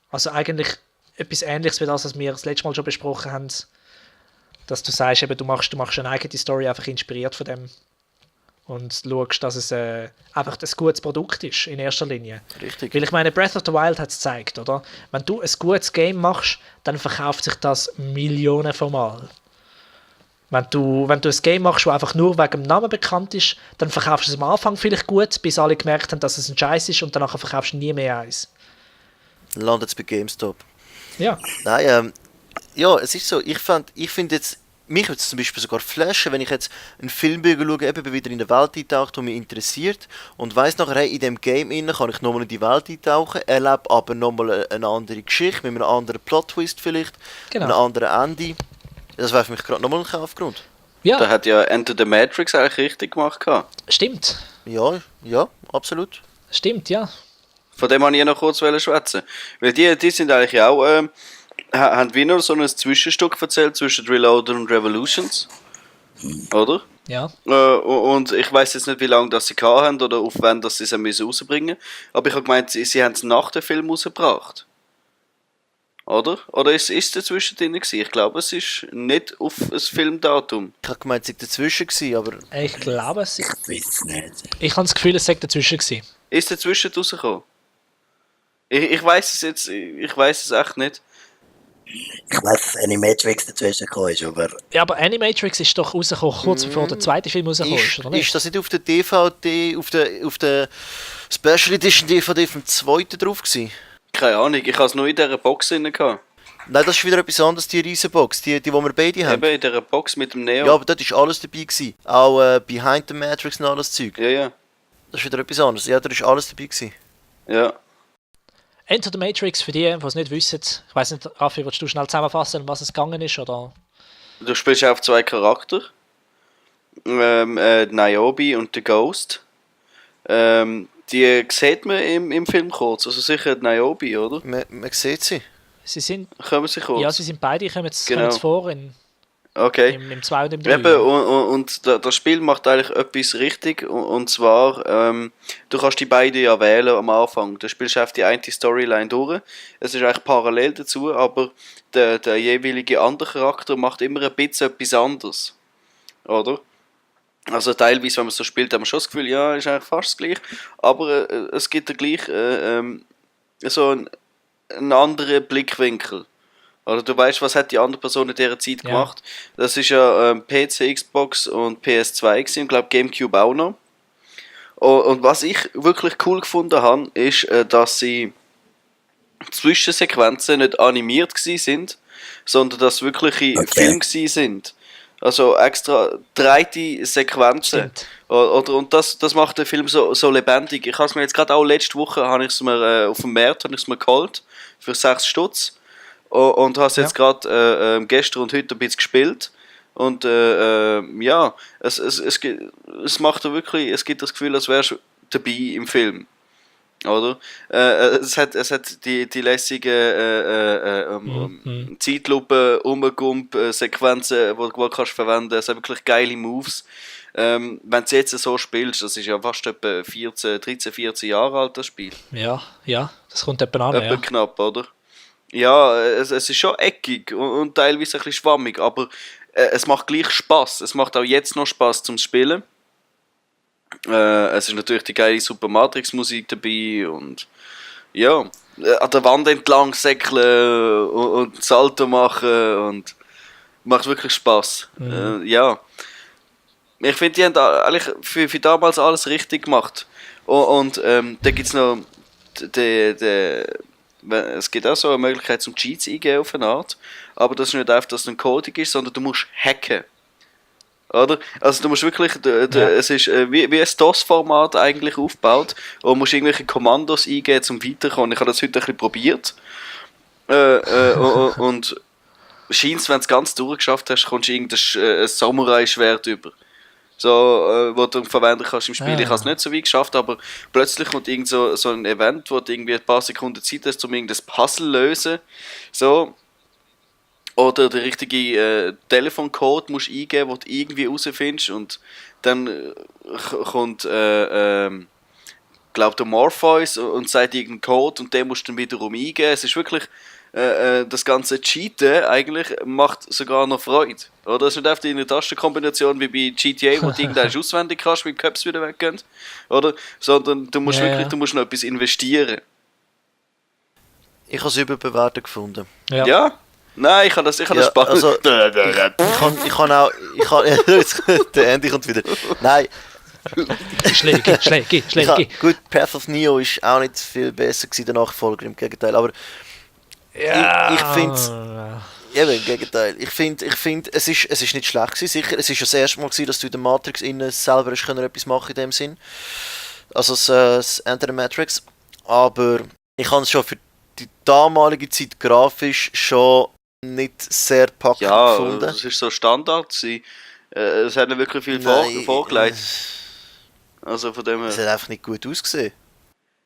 Also eigentlich etwas Ähnliches wie das, was wir das letzte Mal schon besprochen haben, dass du sagst, eben, du machst eine eigene Story einfach inspiriert von dem und schaust, dass es einfach ein gutes Produkt ist in erster Linie. Richtig. Weil ich meine, Breath of the Wild hat es gezeigt, oder? Wenn du ein gutes Game machst, dann verkauft sich das Millionen von Mal. Wenn du ein Game machst, das einfach nur wegen dem Namen bekannt ist, dann verkaufst du es am Anfang vielleicht gut, bis alle gemerkt haben, dass es ein Scheiß ist und danach verkaufst du nie mehr eins. Dann landet es bei GameStop. Ja. Nein, ja, es ist so. Ich finde jetzt, mich würde es zum Beispiel sogar flashen, wenn ich jetzt einen Film schaue, eben wieder in eine Welt eintauche, die mich interessiert und weiss nachher, hey, in dem Game innen kann ich nochmal in die Welt eintauchen, erlebe aber nochmal eine andere Geschichte, mit einem anderen Plot-Twist vielleicht, Genau. einem anderen Ende. Das wäre für mich gerade nochmal ein Kaufgrund. Ja, Da hat ja Enter the Matrix eigentlich richtig gemacht. stimmt. Ja, absolut. Stimmt, ja. Von dem wollte ich noch kurz schwätzen. Weil die sind eigentlich auch, haben wie nur so ein Zwischenstück erzählt zwischen Reloaded und Revolutions. Oder? Ja. Und ich weiß jetzt nicht, wie lange das sie gehabt haben oder auf wann das sie es rausbringen müssen. Aber ich habe gemeint, sie haben es nach dem Film rausgebracht. Oder? Oder ist es dazwischen drin gewesen? Ich glaube, es ist nicht auf ein Filmdatum. Ich habe gemeint, es sei dazwischen gewesen, aber Ich glaube, Ich weiß es nicht. ich habe das Gefühl, es sei dazwischen gewesen. Ist dazwischen rausgekommen? Ich weiß es jetzt, ich weiß es echt nicht. Ich weiß, dass Animatrix dazwischen gekommen ist, aber Ja, aber Animatrix ist doch rausgekommen, kurz bevor der zweite Film rausgekommen ist, oder nicht? ist das nicht auf der DVD, auf der Special Edition DVD vom zweiten drauf gewesen? Keine Ahnung, ich habe es nur in dieser Box drin gehabt. Nein, das ist wieder etwas anderes, die Riesenbox, die wir beide haben. Eben in dieser Box mit dem Neo. Ja, aber dort ist alles dabei gewesen. Auch Behind the Matrix und alles Zeug. Ja. Das ist wieder etwas anderes. Ja, da ist alles dabei gewesen. Ja. Enter the Matrix, für die es nicht wissen, ich weiß nicht, Raffi, willst du schnell zusammenfassen, um was es gegangen ist? Oder? Du spielst auf zwei Charakter. Niobe und The Ghost. Die sieht man im Film kurz. Also sicher die Niobe, oder? Man sieht sie. Sie sind, Kommen sie kurz? ja, sie sind beide, kommen jetzt Genau. vor in... Okay. Im 2 und im 3. Eben, und das Spiel macht eigentlich etwas richtig, und zwar, du kannst die beiden ja wählen am Anfang. Du spielst auf die eine Storyline durch. Es ist eigentlich parallel dazu, aber der jeweilige andere Charakter macht immer ein bisschen etwas anderes. Oder? Also teilweise, wenn man so spielt, hat man schon das Gefühl, ja, ist eigentlich fast das Gleiche. Aber es gibt ja gleich so einen anderen Blickwinkel. Oder du weißt, was hat die andere Person in dieser Zeit gemacht. Das ist ja PC, Xbox und PS2 gewesen, und glaube Gamecube auch noch. Und was ich wirklich cool gefunden habe, ist, dass sie Zwischensequenzen nicht animiert gewesen sind, sondern dass wirkliche Filme gewesen sind. Also extra dreite Sequenzen. Und das macht den Film so lebendig. Ich habe es mir jetzt gerade auch letzte Woche auf dem Markt geholt für 6 Stutz. Und habe es jetzt gerade gestern und heute ein bisschen gespielt. Und ja, es macht wirklich, es gibt das Gefühl, als wärst du dabei im Film. Oder? Es hat die lässigen Zeitlupe, Sequenzen, die du kannst verwenden. Es hat wirklich geile Moves. Wenn du jetzt so spielst, das ist ja fast etwa 13, 14 Jahre alt, das Spiel. Ja, das kommt etwa an. Etwa knapp, oder? Ja, es ist schon eckig und teilweise ein bisschen schwammig, aber es macht gleich Spaß. Es macht auch jetzt noch Spaß zum Spielen. Es ist natürlich die geile Super Matrix Musik dabei und ja, an der Wand entlang säckeln und Salto machen und macht wirklich Spaß. Ja, ich finde, die haben eigentlich für damals alles richtig gemacht. Und da gibt es noch es gibt auch so eine Möglichkeit zum Cheats eingeben auf eine Art, aber das ist nicht einfach, dass es ein Coding ist, sondern du musst hacken. Oder? Also du musst wirklich, es ist wie ein DOS-Format eigentlich aufgebaut und musst irgendwelche Kommandos eingeben, um weiterzukommen. Ich habe das heute ein bisschen probiert. Und scheint, wenn du es ganz durchgeschafft hast, kommst du irgendein Samurai-Schwert über. So, wo du verwenden kannst im Spiel. Ich habe es nicht so weit geschafft, aber plötzlich kommt irgend so ein Event, wo du irgendwie ein paar Sekunden Zeit hast, um irgendein Puzzle zu lösen. So. Oder den richtigen Telefoncode musst du eingeben, den du irgendwie herausfindest. Und dann kommt, glaube der Morpheus und sagt irgendeinen Code und den musst du dann wiederum eingeben. Es ist wirklich, das ganze Cheaten eigentlich macht sogar noch Freude. Oder? Es ist nicht einfach eine Tastenkombination wie bei GTA, wo du irgendeinen auswendig kannst, wie die Cups wieder weggehen. Oder? Sondern du musst wirklich, du musst noch etwas investieren. Ich habe es überbewertet gefunden. Ja? Nein, ich habe das spannend. Also, ich kann auch... der Andy kommt wieder. Nein. Schläge. Gut, Path of Neo ist auch nicht viel besser gewesen, der Nachfolger, im Gegenteil. Aber ich finde... Eben, im Gegenteil. Ich finde, es ist nicht schlecht gewesen, sicher. Es ist ja das erste Mal gewesen, dass du in der Matrix innen selber etwas machen in dem Sinn. Also das Enter the Matrix. Aber ich habe es schon für die damalige Zeit grafisch schon nicht sehr packend gefunden. Ja, es ist so Standard. Es hat nicht wirklich viel vorgelegt. Also von dem her. Es hat einfach nicht gut ausgesehen.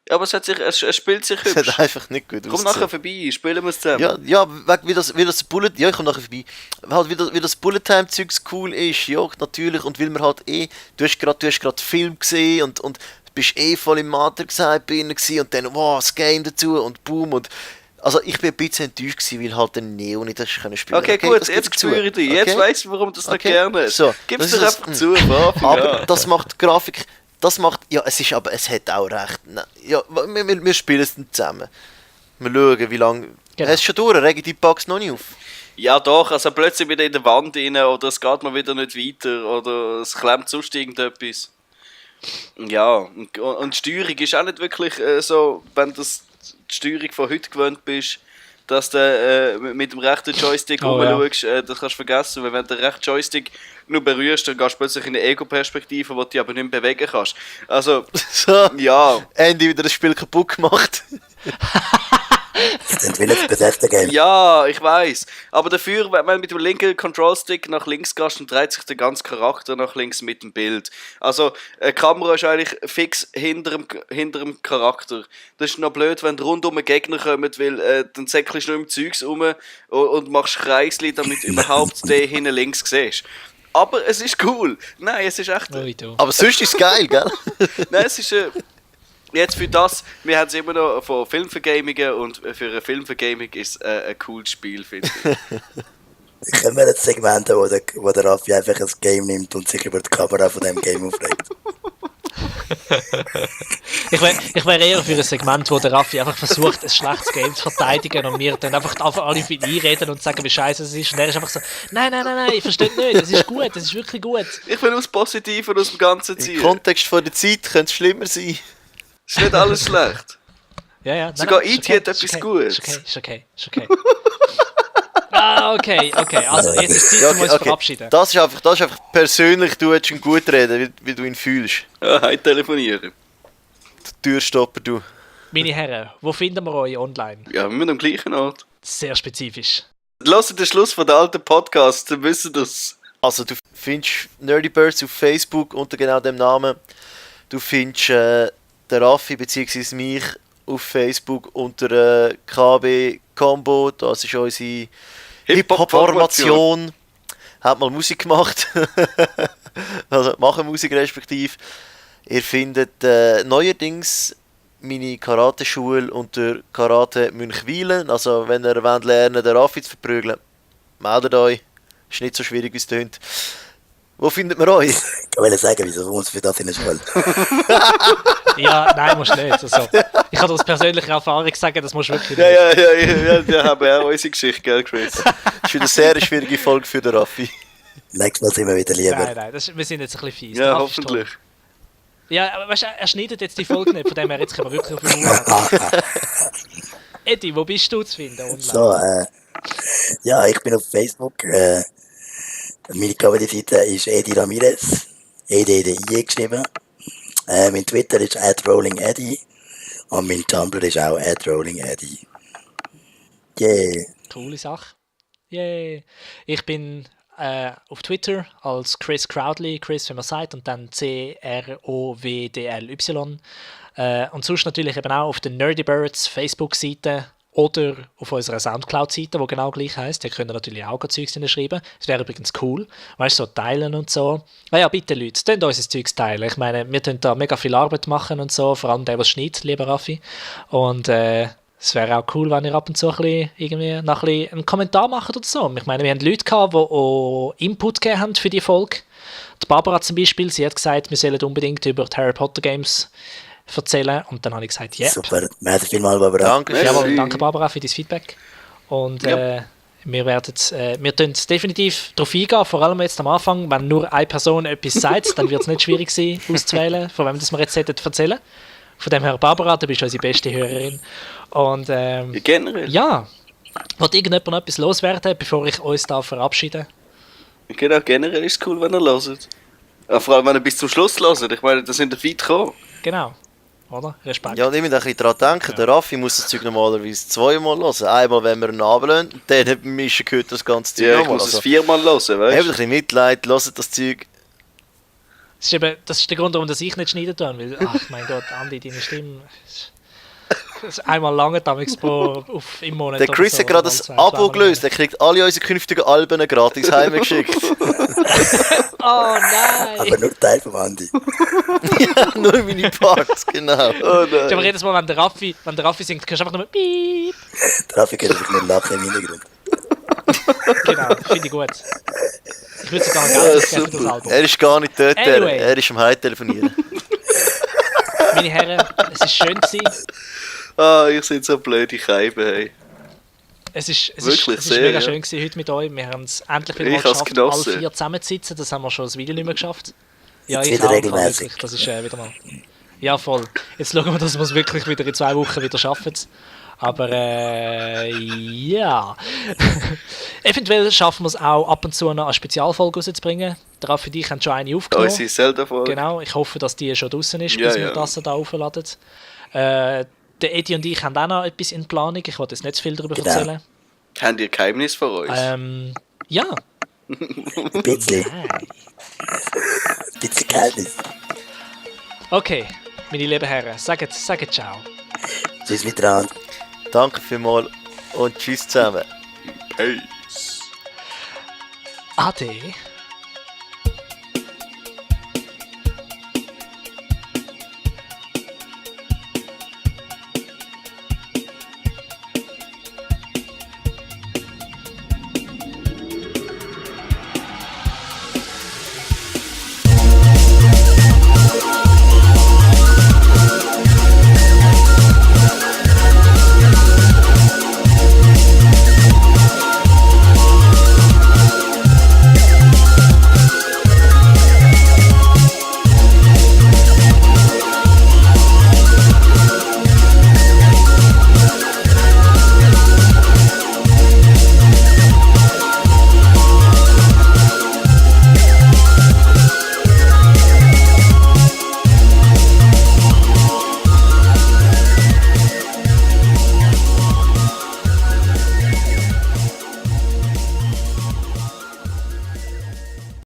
Ja, aber es spielt sich hübsch. Es hat einfach nicht gut ausgesehen. Komm nachher vorbei, spielen wir es zusammen. Ja, wie das Bullet... Ja, ich komme nachher vorbei. Halt, wie das Bullet-Time-Zeugs cool ist, ja, natürlich. Und weil man halt du hast gerade Film gesehen und bist voll im Matrix-Hype gewesen und dann, wow, das Game dazu und boom und... Also ich bin ein bisschen enttäuscht gewesen, weil halt der Neo nicht spielen konnte. Okay, gut, jetzt spüre ich dich. Okay? Jetzt weißt du, warum du das nicht gerne hast. So, gib es dir einfach zu. Aber das macht die Grafik... Ja, es hat auch recht. Ja, wir spielen es dann zusammen. Wir schauen, wie lange... Genau. Hast du schon durch? Regen die Bugs noch nicht auf? Ja doch, also plötzlich wieder in der Wand rein oder es geht mal wieder nicht weiter oder es klemmt sonst irgendetwas. Ja, und die Steuerung ist auch nicht wirklich so, wenn du die Steuerung von heute gewöhnt bist, dass du mit dem rechten Joystick rumschaust, das kannst du vergessen, weil wenn du den rechten Joystick nur berührst, dann gehst du plötzlich in eine Ego-Perspektive, wo du dich aber nicht mehr bewegen kannst. Also, so, ja. Andy wieder das Spiel kaputt gemacht. Das klingt wie ein Bethesda-Game. Ja, ich weiß. Aber dafür, wenn man mit dem linken Control-Stick nach links gehst, dann dreht sich der ganze Charakter nach links mit dem Bild. Also, die Kamera ist eigentlich fix hinter dem Charakter. Das ist noch blöd, wenn rundum Gegner kommen, weil dann säckelst du nur im Zeugs rum und machst Kreisli, damit du überhaupt den hinten links siehst. Aber es ist cool. Nein, es ist echt... Aber sonst ist es geil, gell? Nein, es ist... Jetzt für das, wir haben es immer noch von Filmvergamingen und für eine Filmvergaming ist es ein cooles Spiel, finde ich. Können wir jetzt Segment haben, wo der Raffi einfach ein Game nimmt und sich über die Kamera von dem Game aufregt? Ich wäre eher für ein Segment, wo der Raffi einfach versucht, ein schlechtes Game zu verteidigen und wir dann einfach alle für ihn einreden und sagen, wie scheiße es ist. Und er ist einfach so, nein, ich verstehe nicht, es ist gut, es ist wirklich gut. Ich will aus Positiven aus dem Ganzen ziehen. Im Kontext von der Zeit könnte es schlimmer sein. Ist nicht alles schlecht. Ja. Sogar E.T. hat etwas Gutes. Ist okay. Okay. Also, jetzt ist Zeit, um uns zu verabschieden. Das ist einfach persönlich, du hättest ihn gut reden, wie du ihn fühlst. Ja, heim telefonieren. Der Türstopper, du. Meine Herren, wo finden wir euch online? Ja, wir sind am gleichen Ort. Sehr spezifisch. Hört den Schluss von der alten Podcast, dann wissen das. Also, du findest Nerdy Birds auf Facebook unter genau dem Namen. Du findest den Raffi bzw. mich auf Facebook unter KB Combo. Das ist unsere Hip-Hop-Formation. Hat mal Musik gemacht. Also machen Musik respektive. Ihr findet neuerdings meine Karate-Schule unter Karate Münchwilen. Also wenn ihr wollt lernen, den Raffi zu verprügeln, meldet euch. Ist nicht so schwierig, wie es tönt. Wo findet man euch? Ich wollte sagen, wieso uns für das in der Schule? Ja, nein, musst du nicht. Also, ich kann aus persönlicher Erfahrung sagen, das musst du wirklich nicht. Ja, haben wir auch unsere Geschichte, gell, Chris? Das ist wieder eine sehr schwierige Folge für den Raffi. Nächstes Mal sind wir wieder lieber. Nein, wir sind jetzt ein bisschen fies. Ja, Der Raffi ist hoffentlich. toll. Ja, aber weißt du, er schneidet jetzt die Folge nicht, von dem her jetzt können wir wirklich auf ihn reden. Eddie, wo bist du zu finden online? So, ja, ich bin auf Facebook. Meine Comedy-Seite ist Eddie Ramirez. EDDI geschrieben. Mein Twitter ist @RollingEddie. Und mein Tumblr ist auch @RollingEddie. Yeah. Coole Sache. Yay. Ich bin auf Twitter als Chris Crowdley, Chris, wenn man sagt, und dann CROWDLY. Und sonst natürlich eben auch auf der Nerdy Birds Facebook-Seite oder auf unserer Soundcloud-Seite, die genau gleich heisst. Da könnt ihr natürlich auch Zeugs schreiben. Das wäre übrigens cool. Weißt du, so teilen und so. Ja, bitte Leute, teilt uns das Zeugs teilen. Ich meine, wir tun da mega viel Arbeit machen und so, vor allem der, der schneidet, lieber Raffi. Und es wäre auch cool, wenn ihr ab und zu irgendwie noch ein bisschen einen Kommentar macht oder so. Ich meine, wir haben Leute gehabt, die auch Input gegeben haben für die Folge. Die Barbara zum Beispiel, sie hat gesagt, wir sollen unbedingt über die Harry Potter Games erzählen. Und dann habe ich gesagt, ja. Yep. Super, merci vielmals, Barbara. Danke. Jawohl, danke Barbara für dein Feedback. Und wir tun definitiv darauf eingehen, vor allem jetzt am Anfang, wenn nur eine Person etwas sagt, dann wird es nicht schwierig sein, auszuwählen, von wem das wir jetzt erzählen. Von dem her, Barbara, du bist unsere beste Hörerin. Und generell? Ja. Wollt irgendjemand noch etwas loswerden, bevor ich uns da verabschiede? Genau, generell ist es cool, wenn ihr hört. Ja, vor allem, wenn ihr bis zum Schluss hört. Ich meine, da sind wir weit gekommen. Genau. Oder? Respekt. Ja, und ich muss ein bisschen daran denken, der Raffi muss das Zeug normalerweise zweimal hören. Einmal, wenn wir ihn runterlassen, und dann hat Mischa gehört das ganze Zeug Ja, ich nochmal. muss es 4-mal hören, weißt Habt ein bisschen Mitleid, hört das Zeug. Das ist der Grund, warum ich nicht schneiden tue. Weil, ach mein Gott, Andi, deine Stimme. Das ist einmal lange damals im Monat. Der Chris hat gerade das Abo gelöst, er kriegt alle unsere künftigen Alben gratis heimgeschickt. Oh nein! Aber nur Teil vom Andi. Ja, nur meine Parts, genau. Oh nein. Aber jedes Mal, wenn der Raffi singt, kannst du einfach nur piep. Der Raffi könnte sich nicht lachen im Hintergrund. Genau, finde ich gut. Ich würde sogar noch Geld ausgeben für das Album. Er ist gar nicht dort, Anyway. er ist am Heim telefonieren. Meine Herren, es war schön gewesen. Ah, ihr seid so blöde Scheiben, hey. Es ist Wirklich sehr, mega ja. schön gewesen heute mit euch. Wir haben es endlich wieder Ich mal hab's geschafft, genossen. alle 4 zusammenzusitzen. Das haben wir schon das Video nicht mehr geschafft. Ja, Jetzt ich wieder auch, regelmäßig. wirklich. Das ist wieder mal... Ja, voll. Jetzt schauen wir, dass wir es wirklich wieder in 2 Wochen wieder schaffen. Aber ja. Eventuell schaffen wir es auch ab und zu noch eine Spezialfolge rauszubringen. Darauf für dich haben schon eine aufgenommen. Unsere Zelda-Folge. Genau, ich hoffe, dass die schon draußen ist, Ja, bis wir ja. das da aufladen. der Edi und ich haben auch noch etwas in Planung. Ich wollte jetzt nicht zu viel darüber Genau. erzählen. Habt ihr Geheimnis vor uns? Ja. Ein bisschen. Ein bisschen Geheimnis. Okay, meine lieben Herren, sagt ciao. Tschüss miteinander. Danke vielmals und tschüss zusammen. Peace. Ade.